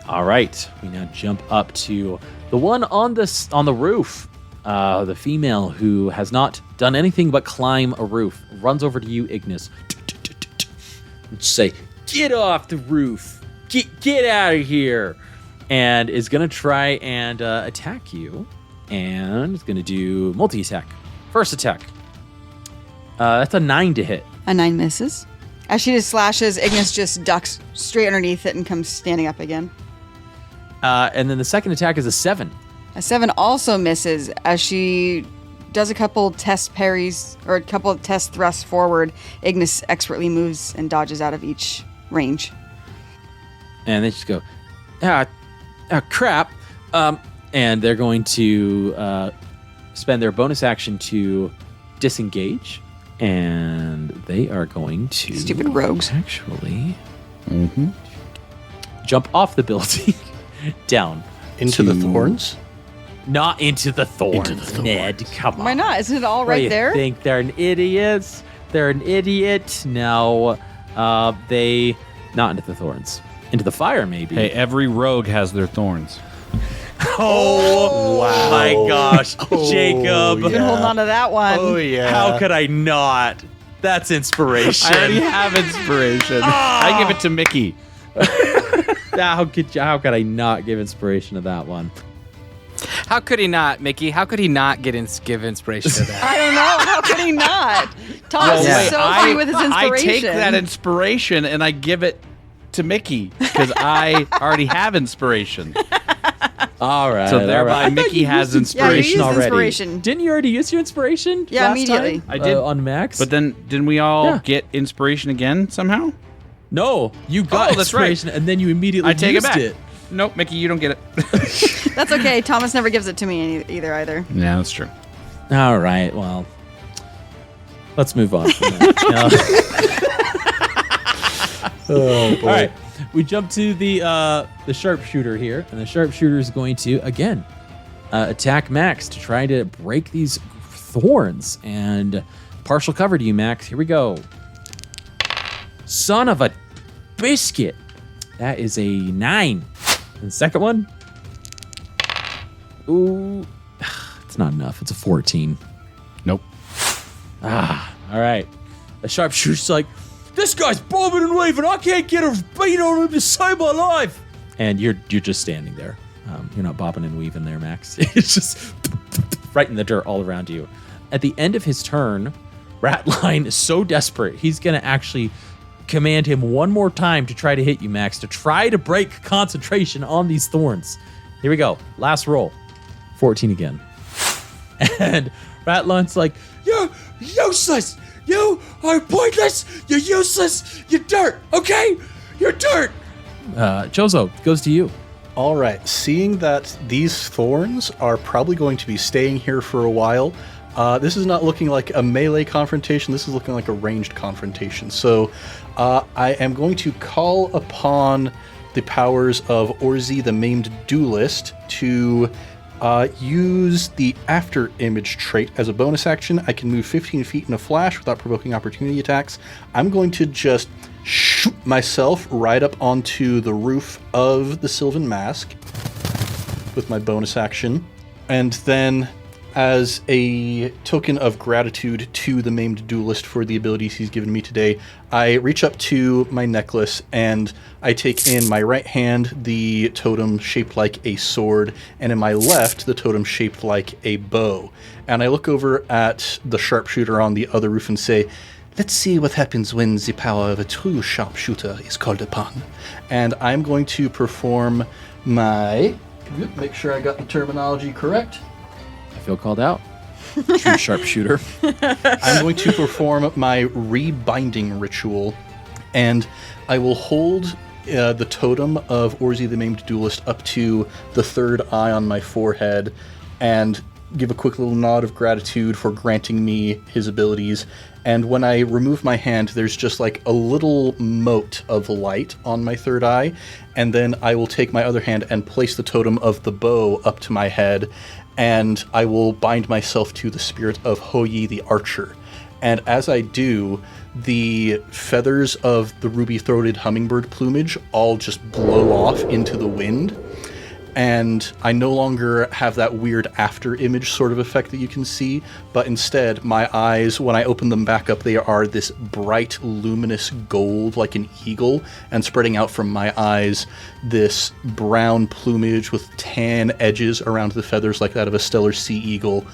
All right, we now jump up to the one on the roof. The female who has not done anything but climb a roof runs over to you, Ignis, and say, "Get off the roof! Get out of here!" And is gonna try and attack you, and is gonna do multi-attack. First attack. That's a 9 to hit. A 9 misses. As she just slashes, Ignis just ducks straight underneath it and comes standing up again. And then the second attack is a 7. A 7 also misses as she does a couple test parries or a couple of test thrusts forward. Ignis expertly moves and dodges out of each range. And they just go, crap. And they're going to spend their bonus action to disengage. And they are going to... Stupid rogues. Actually... Jump off the building down. Into the thorns? Not into the thorns, Into the thorns. Ned. Come on. Why not? Isn't it all What do right you there? think they're an idiot? They're an idiot. No, they not into the thorns. into the fire, maybe. Hey, every rogue has their thorns. Oh, wow. My gosh. Jacob. You've been holding on to that one. Oh, yeah. How could I not? That's inspiration. I already have inspiration. I give it to Mickey. How could I not give inspiration to that one? How could he not, Mickey? How could he not give inspiration to that? I don't know. How could he not? Thomas is so free with his inspiration. I take that inspiration and I give it to Mickey because I already have inspiration. All right. So thereby Mickey has inspiration used already. inspiration. Didn't you already use your inspiration? Yeah, last immediately. time? I did. On Max? But then didn't we all get inspiration again somehow? No, you got that's right. inspiration and then you immediately I take used it back. it. Nope, Mickey, you don't get it. That's okay. Thomas never gives it to me either. Yeah, that's true. All right, well, let's move on from that. Oh, boy. All right, we jump to the sharpshooter here, and the sharpshooter is going to, again, attack Max to try to break these thorns. And partial cover to you, Max. Here we go. Son of a biscuit. That is a 9. And the second one? Ooh, it's not enough. It's a 14. Nope. All right. The sharpshooter's like, this guy's bobbing and weaving. I can't get a beat on him to save my life. And you're just standing there. You're not bobbing and weaving there, Max. It's just right in the dirt all around you. At the end of his turn, Ratline is so desperate, he's going to actually command him one more time to try to hit you, Max, to try to break concentration on these thorns. Here we go. Last roll. 14 again. And Ratline's like, you're useless. You are pointless. You're useless. You're dirt. Okay? You're dirt. Chozo, goes to you. All right. Seeing that these thorns are probably going to be staying here for a while, this is not looking like a melee confrontation. This is looking like a ranged confrontation. So I am going to call upon the powers of Orzi, the Maimed Duelist, to use the After Image trait as a bonus action. I can move 15 feet in a flash without provoking opportunity attacks. I'm going to just shoot myself right up onto the roof of the Sylvan Mask with my bonus action. And then, as a token of gratitude to the Maimed Duelist for the abilities he's given me today, I reach up to my necklace and I take in my right hand the totem shaped like a sword, and in my left the totem shaped like a bow. And I look over at the sharpshooter on the other roof and say, let's see what happens when the power of a true sharpshooter is called upon. And I'm going to perform my... Make sure I got the terminology correct. I feel called out. True sharpshooter. I'm going to perform my rebinding ritual, and I will hold the totem of Orzi the Maimed Duelist up to the third eye on my forehead and give a quick little nod of gratitude for granting me his abilities. And when I remove my hand, there's just like a little mote of light on my third eye, and then I will take my other hand and place the totem of the bow up to my head, and I will bind myself to the spirit of Hoyi the Archer. And as I do, the feathers of the ruby-throated hummingbird plumage all just blow off into the wind. And I no longer have that weird after image sort of effect that you can see, but instead my eyes, when I open them back up, they are this bright, luminous gold like an eagle, and spreading out from my eyes, this brown plumage with tan edges around the feathers like that of a stellar sea eagle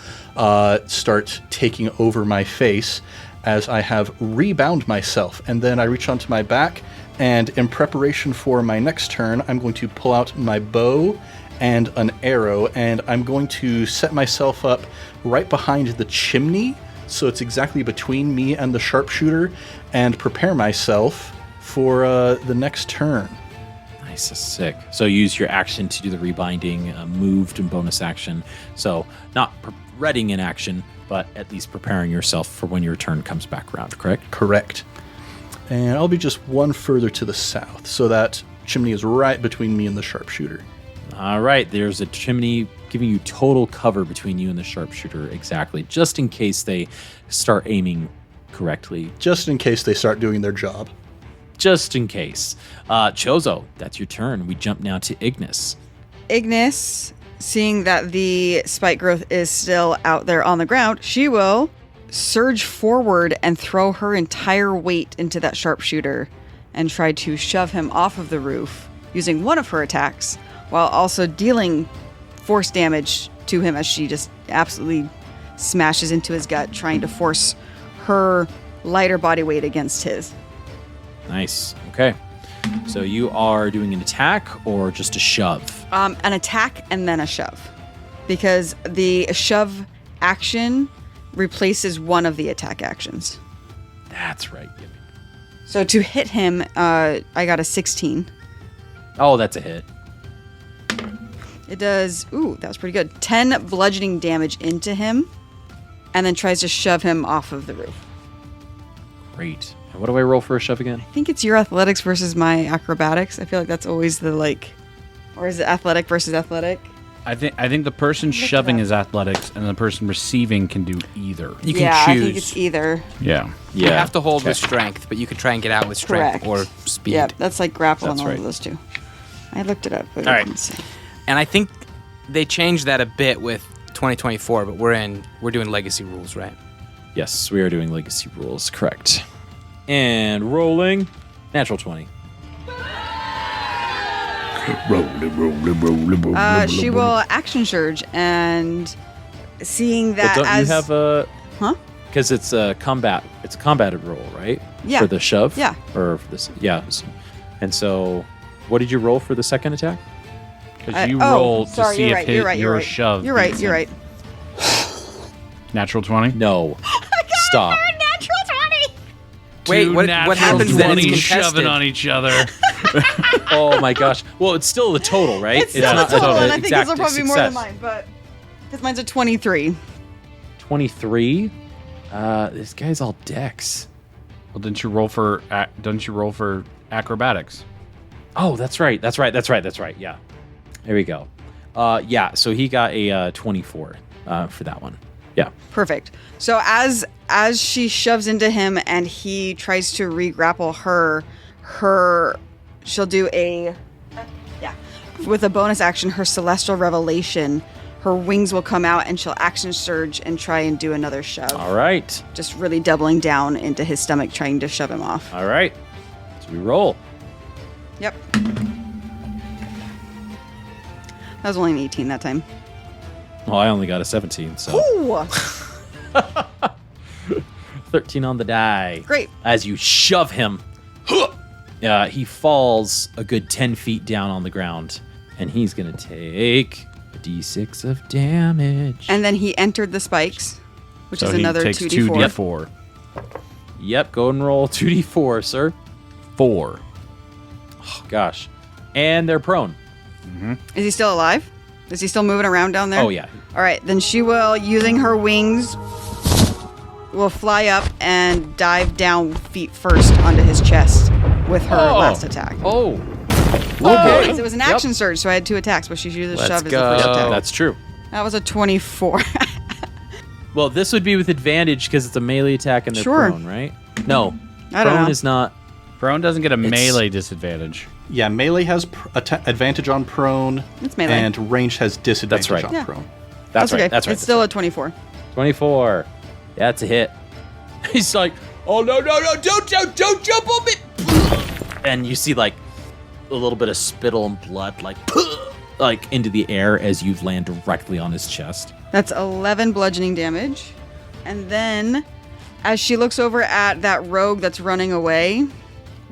start taking over my face as I have rebound myself. And then I reach onto my back, and in preparation for my next turn, I'm going to pull out my bow and an arrow, and I'm going to set myself up right behind the chimney, so it's exactly between me and the sharpshooter, and prepare myself for the next turn. Nice, that's sick. So use your action to do the rebinding, moved and bonus action. So not readying in action, but at least preparing yourself for when your turn comes back around, correct? Correct. And I'll be just one further to the south, so that chimney is right between me and the sharpshooter. All right, there's a chimney giving you total cover between you and the sharpshooter, exactly, just in case they start aiming correctly. Just in case they start doing their job. just in case. Chozo, that's your turn. We jump now to Ignis. Ignis, seeing that the spike growth is still out there on the ground, she will surge forward and throw her entire weight into that sharpshooter and try to shove him off of the roof using one of her attacks while also dealing force damage to him as she just absolutely smashes into his gut, trying to force her lighter body weight against his. Nice. Okay. So you are doing an attack or just a shove? An attack and then a shove. Because the shove action replaces one of the attack actions. That's right. So to hit him, I got a 16. Oh, that's a hit. It does, that was pretty good. 10 bludgeoning damage into him, and then tries to shove him off of the roof. Great. And what do I roll for a shove again? I think it's your athletics versus my acrobatics. I feel like that's always the or is it athletic versus athletic? I think the person shoving is athletics, and the person receiving can do either. You can choose. I think it's either. Yeah. You have to hold with strength, but you can try and get out with strength Correct. or speed. Yeah, that's like grapple That's and all right. of those two. I looked it up. But All I right. didn't see. And I think they changed that a bit with 2024, but we're doing legacy rules, right? Yes, we are doing legacy rules. Correct. And rolling. Natural 20. She will action surge, and seeing that Well, don't as you have a... Huh? Because it's a combated roll, right? Yeah. For the shove? Yeah. Or for this... Yeah. And so, what did you roll for the second attack? Because you roll to see if your right. shove. You're right. beats You're him. right. Natural 20? No. Stop. Natural 20. Wait, Two what natural happens then? It's 20s contested. shoving on each other. Oh my gosh. Well, it's still the total, right? It's still a total, and I think exact this will probably be more than success. mine, but because mine's a 23. 23. This guy's all dex. Well, didn't you roll for acrobatics? Oh, that's right. Yeah. There we go. Yeah, so he got a 24 for that one. Yeah. Perfect. So as she shoves into him and he tries to re-grapple her, she'll do with a bonus action, her celestial revelation, her wings will come out and she'll action surge and try and do another shove. All right. Just really doubling down into his stomach, trying to shove him off. All right. So we roll. Yep. That was only an 18 that time. Well, I only got a 17, so Ooh, 13 on the die. great. As you shove him, he falls a good 10 feet down on the ground, and he's going to take a d6 of damage. And then he entered the spikes, which So is he another takes 2d4. 2d4. Yep, go and roll 2d4, sir. 4. Oh, gosh. And they're prone. Is he still alive? Is he still moving around down there? Oh, yeah. All right, then she will, using her wings, will fly up and dive down feet first onto his chest with her last attack. Oh. Okay. It was an action surge, so I had 2 attacks, but she used a Let's shove as the go. first Yep, attack. That's true. That was a 24. Well, this would be with advantage because it's a melee attack and they're Sure. prone, right? No. I don't prone know. is not. Prone doesn't get a melee disadvantage. Yeah, melee has advantage on prone, It's melee. and ranged has disadvantage right. on Yeah. prone. That's right. okay. That's right. It's still a 24. 24. Yeah, it's a hit. He's like, oh, no, don't jump on me. And you see, like, a little bit of spittle and blood, like into the air as you land directly on his chest. That's 11 bludgeoning damage. And then, as she looks over at that rogue that's running away,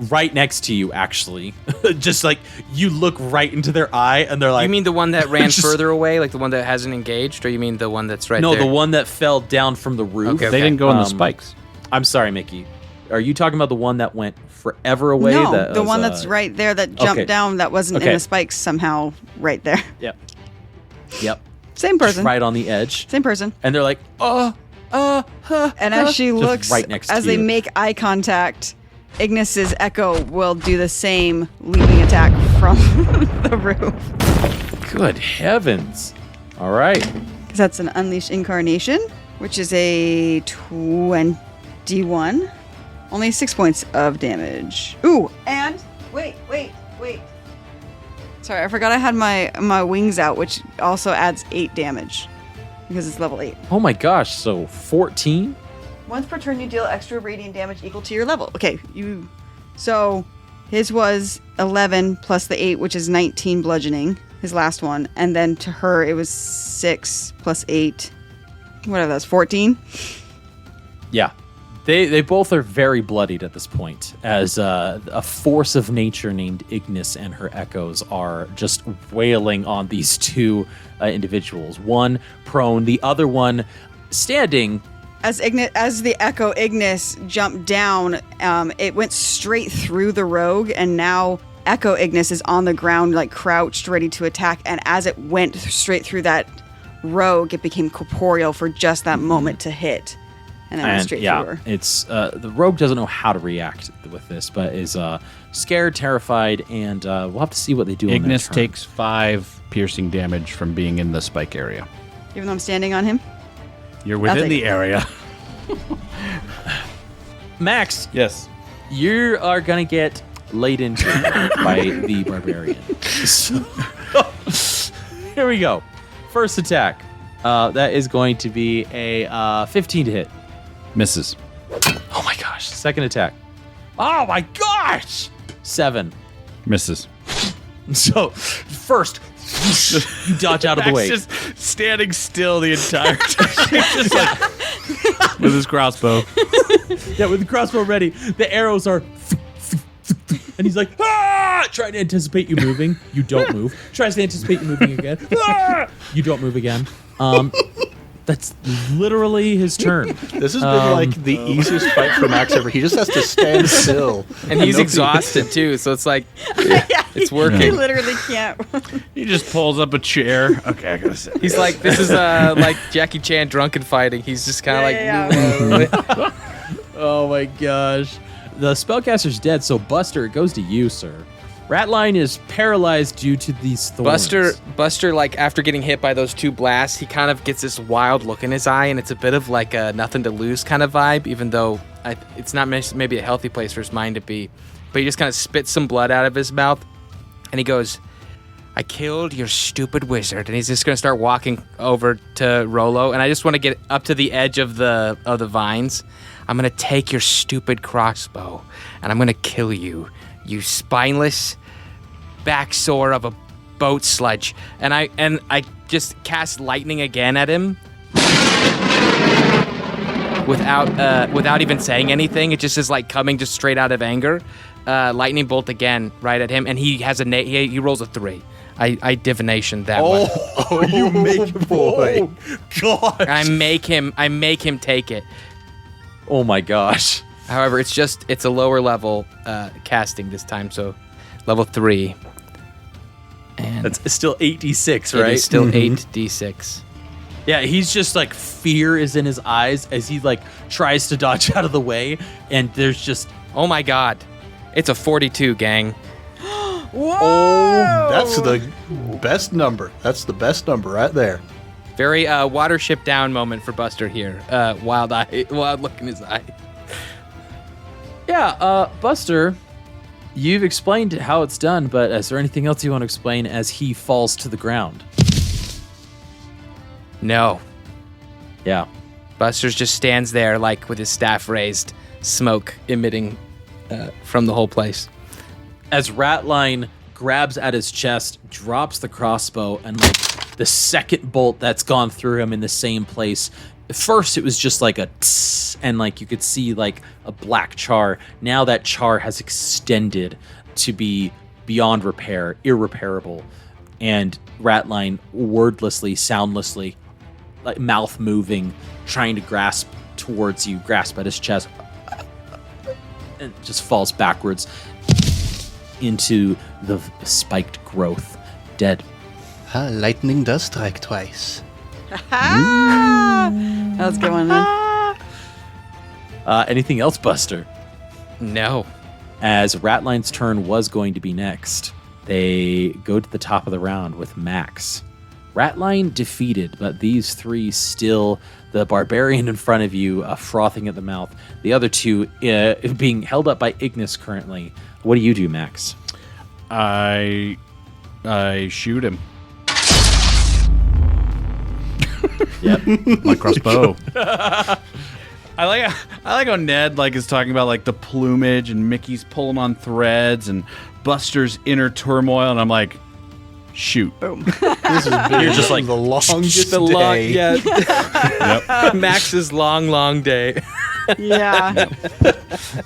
Right next to you, actually. Just like, you look right into their eye, and they're like... You mean the one that ran Just- further away, like the one that hasn't engaged, or you mean the one that's right No, there? the one that fell down from the roof. Okay, They didn't go in the Um, spikes. I'm sorry, Mickey. Are you talking about the one that went forever away? no, that the was, one that's right there that jumped okay. down that wasn't in Okay. the spikes somehow right there. Yep. Same person. Right on the edge. Same person. And they're like, And as she looks, right next as to they you. make eye contact, Ignis's echo will do the same leaping attack from the roof. good heavens. All right. Because that's an Unleashed Incarnation, which is a 21. Only 6 points of damage. Ooh, and wait. Sorry, I forgot I had my wings out, which also adds 8 damage because it's level 8. Oh my gosh, so 14? Once per turn, you deal extra radiant damage equal to your level. Okay, so his was 11 plus the 8, which is 19 bludgeoning, his last one. And then to her, it was 6 plus 8, whatever that's 14. Yeah. They both are very bloodied at this point, as a force of nature named Ignis and her echoes are just wailing on these two individuals. One prone, the other one standing. As the echo Ignis jumped down, it went straight through the rogue, and now echo Ignis is on the ground, like crouched, ready to attack. And as it went straight through that rogue, it became corporeal for just that moment to hit. And then went straight through her. It's the rogue doesn't know how to react with this, but is scared, terrified, and we'll have to see what they do. Ignis takes 5 piercing damage from being in the spike area. Even though I'm standing on him? You're within the area. Max, Yes. you are gonna get laid into by the barbarian. So, here we go. First attack. That is going to be a 15 to hit. Misses. Oh my gosh. Second attack. Oh my gosh. 7. Misses. So, first, you dodge out of the way. Just standing still the entire time. Just like, with his crossbow. Yeah, with the crossbow ready. The arrows are... And he's like, ah! Trying to anticipate you moving. You don't move. Tries to anticipate you moving again. Ah! You don't move again. That's literally his turn. This has been like the easiest fight for Max ever. He just has to stand still. And he's exhausted too, so it's like it's working. He literally can't. He just pulls up a chair. Okay, I gotta sit. He's like, this is like Jackie Chan drunken fighting. He's just kind of Oh my gosh. The spellcaster's dead, so Buster, it goes to you, sir. Ratline is paralyzed due to these thorns. Buster, like after getting hit by those 2 blasts, he kind of gets this wild look in his eye, and it's a bit of like a nothing to lose kind of vibe, even though it's not maybe a healthy place for his mind to be. But he just kind of spits some blood out of his mouth, and he goes, "I killed your stupid wizard," and he's just gonna start walking over to Rollo, and I just want to get up to the edge of the vines. I'm gonna take your stupid crossbow, and I'm gonna kill you, you spineless back sore of a boat sludge. And I just cast lightning again at him without even saying anything. It just is like coming just straight out of anger. Lightning bolt again right at him, and he has he rolls a 3. I divination that one. Oh, you make boy. Oh, gosh. I make him take it. Oh my gosh. However, it's a lower level casting this time, so level 3. And It's still 8d6, right? it is still 8d6. Yeah, he's just like fear is in his eyes as he like tries to dodge out of the way, and there's just Oh my god. It's a 42, gang. Whoa! That's the best number. That's the best number right there. Very Watership Down moment for Buster here. Wild look in his eye. Yeah, Buster, you've explained how it's done, but is there anything else you want to explain as he falls to the ground? No. Yeah. Buster just stands there like with his staff raised, smoke emitting from the whole place. As Ratline grabs at his chest, drops the crossbow, and like the second bolt that's gone through him in the same place. At first, it was just like a tss, and like you could see like a black char. Now that char has extended to be beyond repair, irreparable. And Ratline wordlessly, soundlessly, like mouth moving, trying to grasp towards you, grasp at his chest, and just falls backwards into the spiked growth, dead. Lightning does strike twice. That was a good one, man. Anything else, Buster? No. As Ratline's turn was going to be next, they go to the top of the round with Max. Ratline defeated, but these three still, the barbarian in front of you, frothing at the mouth. The other two being held up by Ignis currently. What do you do, Max? I shoot him. Yep. My crossbow. I like how Ned is talking about the plumage and Mickey's pulling on threads and Buster's inner turmoil, and I'm like, shoot. Boom. This is You're just like the longest day. Yep. Max's long day. Yeah.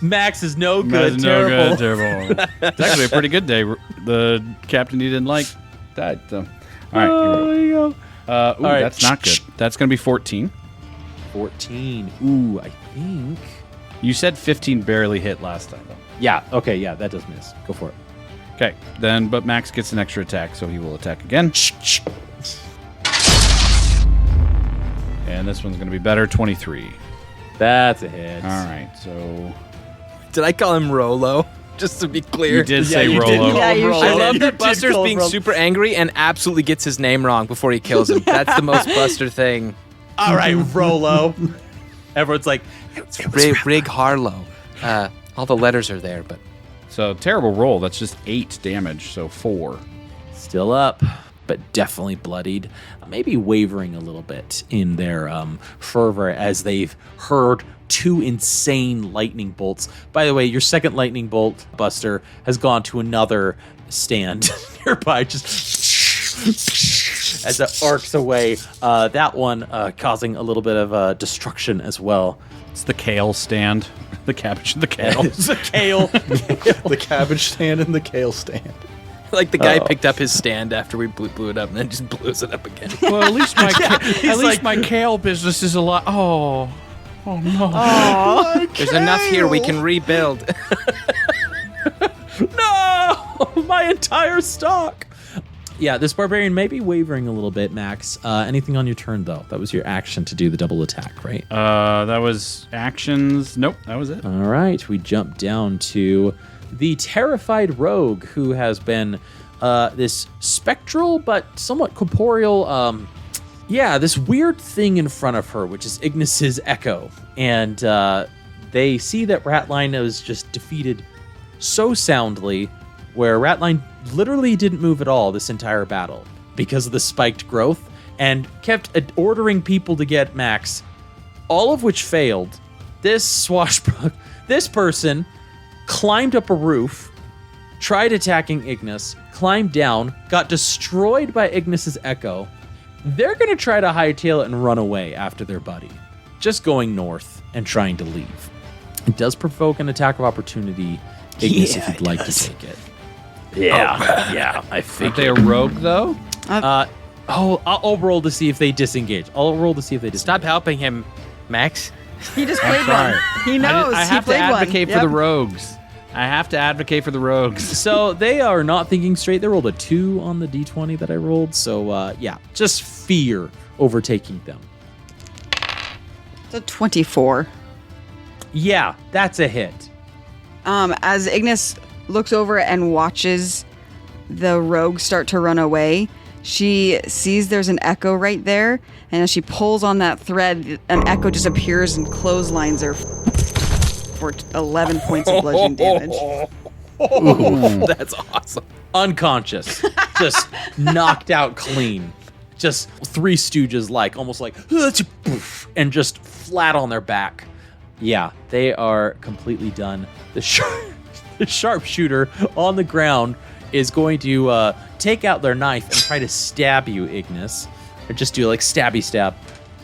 Max is no good. Terrible. It's actually a pretty good day. The captain he didn't like died. So, all right. There you go. All right. That's not good. That's going to be 14. 14. Ooh, I think. You said 15 barely hit last time, though. Yeah. Okay. Yeah, that does miss. Go for it. Okay. Then, but Max gets an extra attack, so he will attack again. And this one's going to be better. 23. That's a hit. All right. So. Did I call him Rollo? Just to be clear. You did say you Rollo. did call Yeah, him you Rollo. should. I love You that did Buster's call him being Rollo. super angry and absolutely gets his name wrong before he kills him. That's the most Buster thing. All right, Rollo. Everyone's like, Rig Harlow. All the letters are there, but So terrible roll. That's just 8 damage. So 4. still up, but definitely bloodied. Maybe wavering a little bit in their fervor as they've heard 2 insane lightning bolts. By the way, your second lightning bolt, Buster, has gone to another stand nearby, just as it arcs away. That one causing a little bit of destruction as well. It's the kale stand. The cabbage and the kale. It's a kale. The cabbage stand and the kale stand. like the guy picked up his stand after we blew it up and then just blows it up again. Well, at least my kale business is a lot. Oh no. There's enough here we can rebuild. No! My entire stock! Yeah, this barbarian may be wavering a little bit, Max. Anything on your turn, though? That was your action to do the double attack, right? That was actions. Nope, that was it. All right, we jump down to the terrified rogue who has been this spectral but somewhat corporeal, this weird thing in front of her, which is Ignis's echo. And they see that Ratline was just defeated so soundly, where Ratline literally didn't move at all this entire battle because of the spiked growth and kept ordering people to get Max, all of which failed. This person climbed up a roof, tried attacking Ignis, climbed down, got destroyed by Ignis's echo. They're going to try to hightail it and run away after their buddy, just going north and trying to leave. It does provoke an attack of opportunity, Ignis, if you'd like to take it. Yeah, I Aren't figured. they a rogue though? I'll roll to see if they disengage. Stop helping him, Max. He just played one. He knows. I he have to played advocate one. for the rogues. I have to advocate for the rogues. So they are not thinking straight. They rolled a 2 on the d20 that I rolled. So just fear overtaking them. It's a 24. Yeah, that's a hit. As Ignis looks over and watches the rogue start to run away, she sees there's an echo right there, and as she pulls on that thread, an echo just appears and clotheslines her for 11 points of bludgeoning damage. That's awesome. Unconscious. Just knocked out clean. Just Three Stooges almost like, and just flat on their back. Yeah, they are completely done. The sharpshooter on the ground is going to take out their knife and try to stab you, Ignis. Or just do stabby stab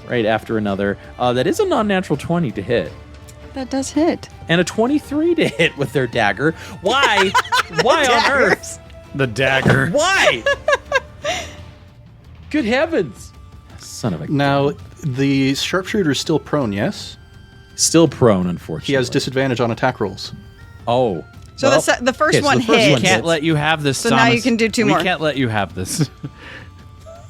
right after another. That is a non-natural 20 to hit. That does hit. And a 23 to hit with their dagger. Why? Why on earth? The dagger. Why? Good heavens. Son of a... Now, the sharpshooter is still prone, yes? Still prone, unfortunately. He has disadvantage on attack rolls. Oh. So the first one hit. We can't let you have this. So now you can do 2 more. We can't let you have this.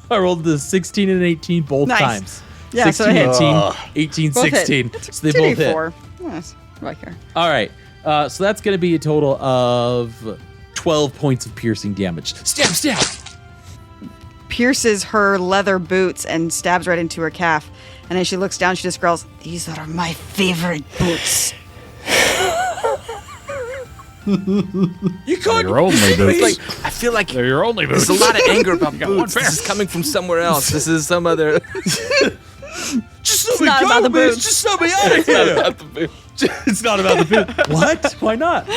I rolled the 16 and 18 both Nice. times. Yeah, so 16, it hit. 18, Both hit. 16. It's So they both hit. 2d4. Yes, right here. All right. So that's going to be a total of 12 points of piercing damage. Stab, stab. pierces her leather boots and stabs right into her calf. And as she looks down, she just growls, "These are my favorite boots." You couldn't. Your only boots. Like, I feel like They're your only boots. there's a lot of anger about boots. This is coming from somewhere else. This is some other. Just let me not go, about the man. boots. Just let me out of here. It's not about the boot. What? Why not?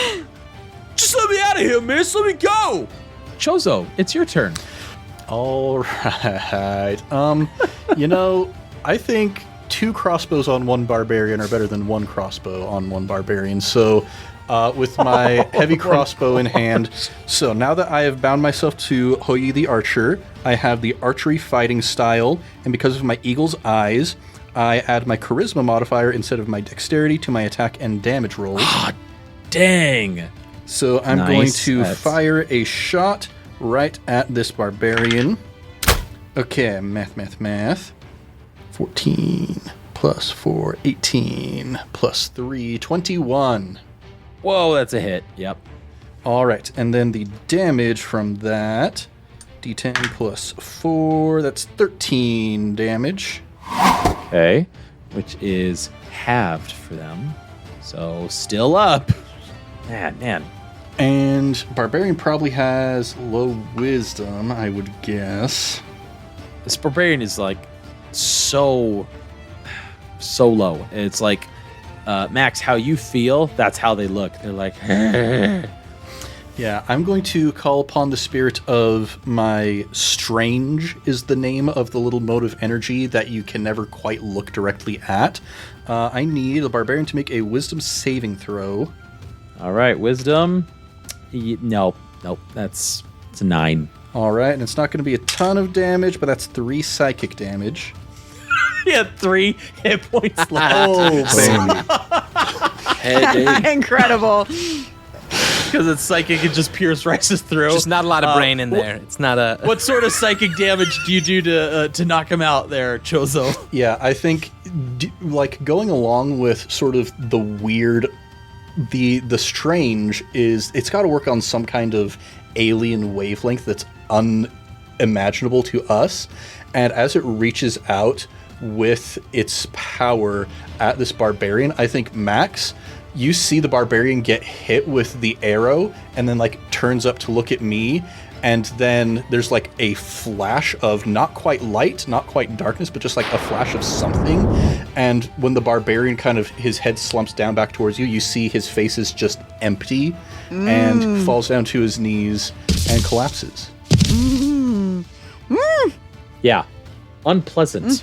Just let me out of here, miss. Let me go. Chozo, it's your turn. All right. I think 2 crossbows on 1 barbarian are better than 1 crossbow on 1 barbarian. So, with my heavy crossbow in hand, so now that I have bound myself to Hoyi the Archer, I have the archery fighting style, and because of my eagle's eyes, I add my charisma modifier instead of my dexterity to my attack and damage rolls. Dang. So I'm Nice. going to That's- fire a shot right at this barbarian. Okay, math. 14 plus 4, 18 plus 3, 21. Whoa, that's a hit. Yep. All right, and then the damage from that, d10 plus 4, that's 13 damage. Okay. Which is halved for them. So still up. Man. And barbarian probably has low wisdom, I would guess. This barbarian is like so low. It's like, Max, how you feel, that's how they look. They're like, Yeah, I'm going to call upon the spirit of my strange is the name of the little mode of energy that you can never quite look directly at. I need a barbarian to make a wisdom saving throw. all right, wisdom. Nope. It's a 9. All right, and it's not going to be a ton of damage, but that's 3 psychic damage. He had 3 hit points left. Oh, baby. Incredible. Because it's psychic, it just pierces through. Just not a lot of brain in there. It's not a. What sort of psychic damage do you do to knock him out there, Chozo? Yeah, I think going along with sort of the weird, the strange is it's got to work on some kind of alien wavelength that's unimaginable to us, and as it reaches out with its power at this barbarian, I think Max, you see the barbarian get hit with the arrow and then turns up to look at me, and then there's a flash of not quite light, not quite darkness, but just a flash of something. And when the barbarian his head slumps down back towards you, you see his face is just empty and falls down to his knees and collapses. Yeah. Unpleasant.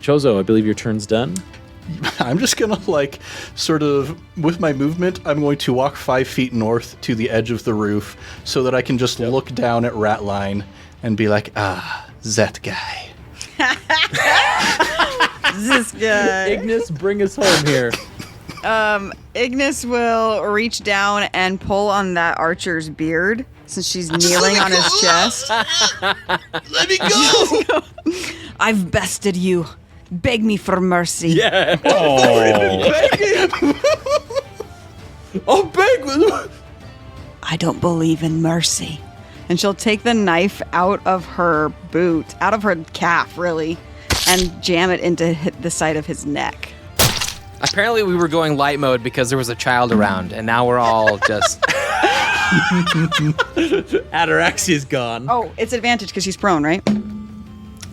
Chozo, I believe your turn's done. I'm just gonna sort of with my movement, I'm going to walk 5 feet north to the edge of the roof so that I can just look down at Ratline and be like, that guy. This guy. Ignis, bring us home here. Ignis will reach down and pull on that archer's beard since she's kneeling on his chest. Let me go! I've bested you. Beg me for mercy. Yeah. Oh, beg! I don't believe in mercy. And she'll take the knife out of her boot, out of her calf, really, and jam it into the side of his neck. Apparently, we were going light mode because there was a child around, and now we're all just. Ataraxia's gone. Oh, it's advantage because she's prone, right?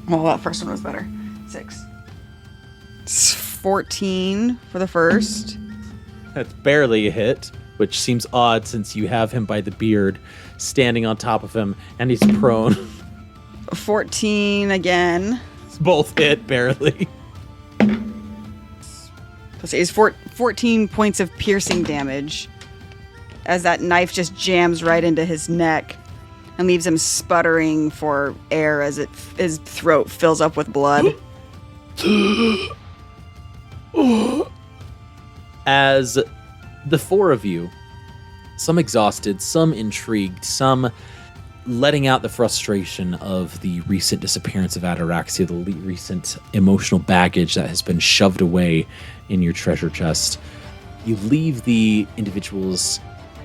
Well, that first one was better. 6. It's 14 for the first. That's barely a hit, which seems odd since you have him by the beard, standing on top of him, and he's prone. 14 again. It's both hit, barely. It's 14 points of piercing damage as that knife just jams right into his neck and leaves him sputtering for air as his throat fills up with blood. As the 4 of you, some exhausted, some intrigued, some letting out the frustration of the recent disappearance of Ataraxia, the recent emotional baggage that has been shoved away in your treasure chest, you leave the individuals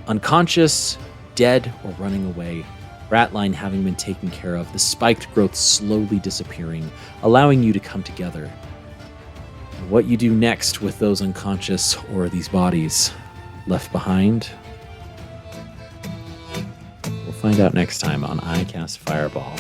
unconscious, dead, or running away, Ratline having been taken care of, the spiked growth slowly disappearing, allowing you to come together. What you do next with those unconscious or these bodies left behind, we'll find out next time on I Cast Fireball.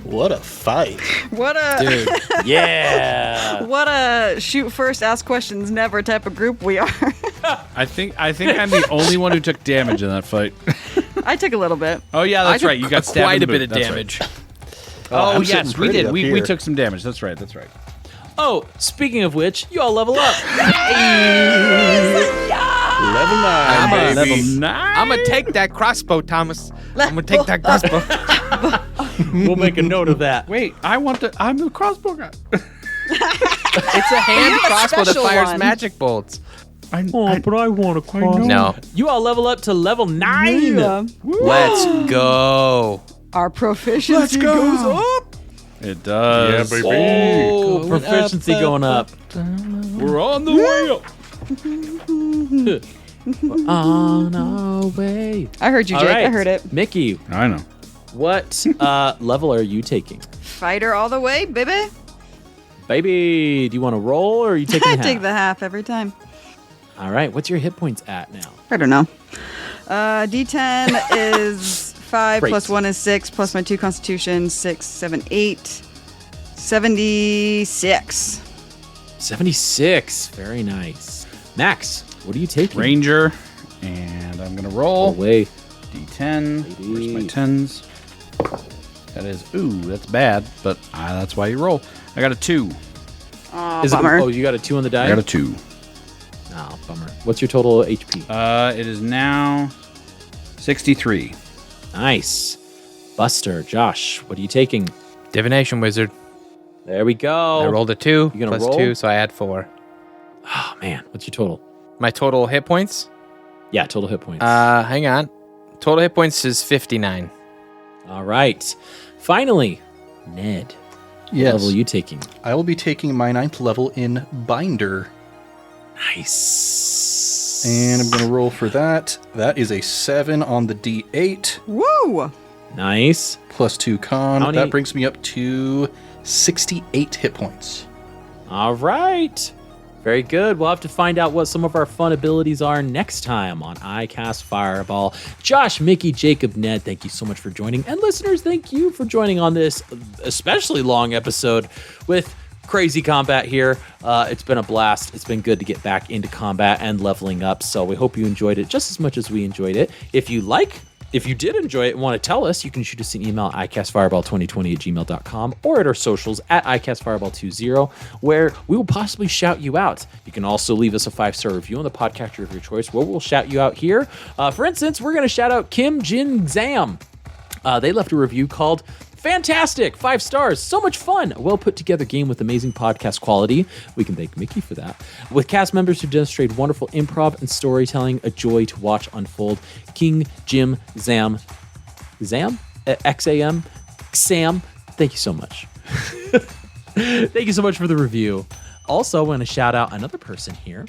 What a fight. What a Dude. Yeah! what a shoot first, ask questions never type of group we are. I think I'm the only one who took damage in that fight. I took a little bit. Oh yeah, that's I right. took You got stabbed quite in a the bit of boot. That's damage. Right. Oh, I'm Oh yes, sitting we pretty did. up We here. took some damage. That's right. Oh, speaking of which, you all level up. Level 9, I'm a baby. Level 9. I'm gonna take that crossbow, Thomas. I'm gonna take that crossbow. We'll make a note of that. Wait, I'm the crossbow guy. It's a hand have a crossbow that special fires one. magic bolts. I want to No. You all level up to level 9. Yeah. Let's go. Our proficiency goes up. It does. Yeah, baby. Oh, proficiency going up. We're on the way up. On our way. I heard you, All Jake. right, I heard it. Mickey, I know. what level are you taking? Fighter all the way, baby. Baby, do you want to roll or are you taking I half? take the half every time. All right, what's your hit points at now? I don't know. D10 is 5 Great. plus 1 is 6 plus my 2 constitution, 6, 7, 8. 76. 76. Very nice. Max, what are you taking? Ranger, and I'm gonna roll. Away. D10. Baby. Where's my tens? That is, that's bad, but that's why you roll. I got a 2. Oh, Is it, bummer. oh, you got a 2 on the die? I got a 2. Oh, bummer. What's your total HP? It is now 63. Nice. Buster, Josh, what are you taking? Divination wizard. There we go. I rolled a 2 You gonna plus roll? 2, so I add 4. Oh, man. What's your total? My total hit points? Yeah, total hit points. Hang on. Total hit points is 59. All right. Finally, Ned. What Yes. level are you taking? I will be taking my 9th level in Binder. Nice. And I'm going to roll for that. That is a 7 on the D8 Woo! Nice. plus 2 con. How many- That brings me up to 68 hit points. All right. Very good. We'll have to find out what some of our fun abilities are next time on I Cast Fireball. Josh, Mickey, Jacob, Ned, thank you so much for joining. And listeners, thank you for joining on this especially long episode with crazy combat here. It's been a blast. It's been good to get back into combat and leveling up. So we hope you enjoyed it just as much as we enjoyed it. If you did enjoy it and want to tell us, you can shoot us an email at icastfireball2020@gmail.com or at our socials at icastfireball20, where we will possibly shout you out. You can also leave us a 5-star review on the podcatcher of your choice, where we'll shout you out here. For instance, we're going to shout out Kim Jin Zam. They left a review called Fantastic! 5 stars. So much fun. A well put together game with amazing podcast quality. We can thank Mickey for that. With cast members who demonstrate wonderful improv and storytelling, a joy to watch unfold. King Jim Zam. Zam? XAM? Sam. Thank you so much. Thank you so much for the review. Also, I want to shout out another person here.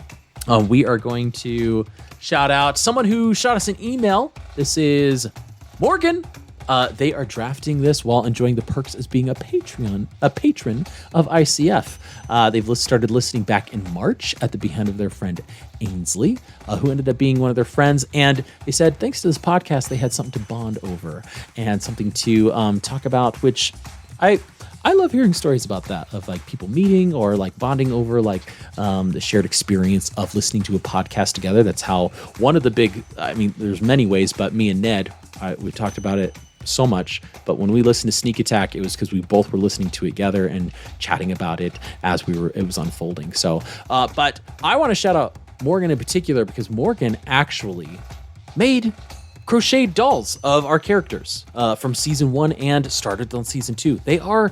We are going to shout out someone who shot us an email. This is Morgan. They are drafting this while enjoying the perks as being a patron of ICF. They've started listening back in March at the behest of their friend Ainsley, who ended up being one of their friends. And they said, thanks to this podcast, they had something to bond over and something to talk about, which I love hearing stories about that, of like people meeting or like bonding over like the shared experience of listening to a podcast together. That's how one of the big, I mean, there's many ways, but me and Ned, we talked about it so much, but when we listened to Sneak Attack, it was because we both were listening to it together and chatting about it as it was unfolding. So, but I want to shout out Morgan in particular, because Morgan actually made crocheted dolls of our characters from season 1 and started on season 2. They are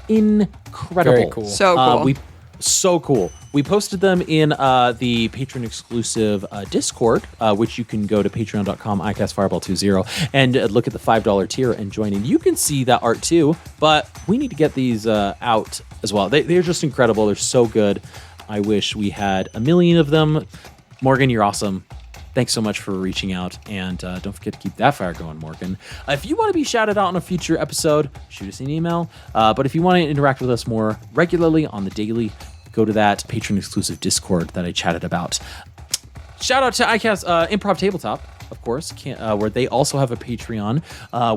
incredible. Very cool. So cool. So cool. We posted them in the patron exclusive Discord, which you can go to patreon.com, icastfireball20, and look at the $5 tier and join in. You can see that art too, but we need to get these out as well. They're just incredible. They're so good. I wish we had a million of them. Morgan, you're awesome. Thanks so much for reaching out, and don't forget to keep that fire going, Morgan. If you want to be shouted out on a future episode, shoot us an email. But if you want to interact with us more regularly on the daily, go to that patron-exclusive Discord that I chatted about. Shout out to ICAST Improv Tabletop, of course, where they also have a Patreon,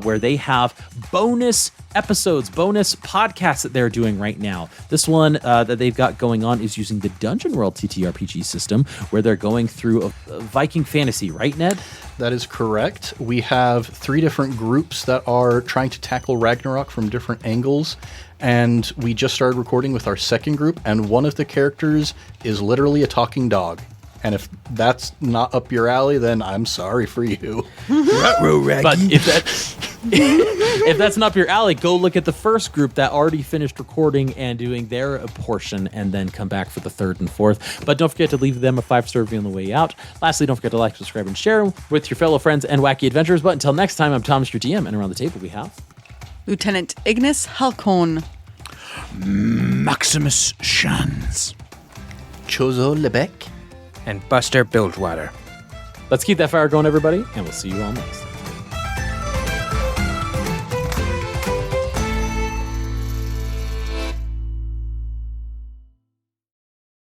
where they have bonus episodes, bonus podcasts that they're doing right now. This one that they've got going on is using the Dungeon World TTRPG system, where they're going through a Viking fantasy, right, Ned? That is correct. We have 3 different groups that are trying to tackle Ragnarok from different angles, and we just started recording with our second group, and one of the characters is literally a talking dog. And if that's not up your alley, then I'm sorry for you. But if that's not up your alley, go look at the first group that already finished recording and doing their portion, and then come back for the third and fourth. But don't forget to leave them a 5-star review on the way out. Lastly, don't forget to like, subscribe, and share with your fellow friends and wacky adventurers. But until next time, I'm Thomas, your DM, and around the table we have Lieutenant Ignis Halcon, Maximus Shans. Chozo Lebec. And Buster Bilgewater. Let's keep that fire going, everybody, and we'll see you all next.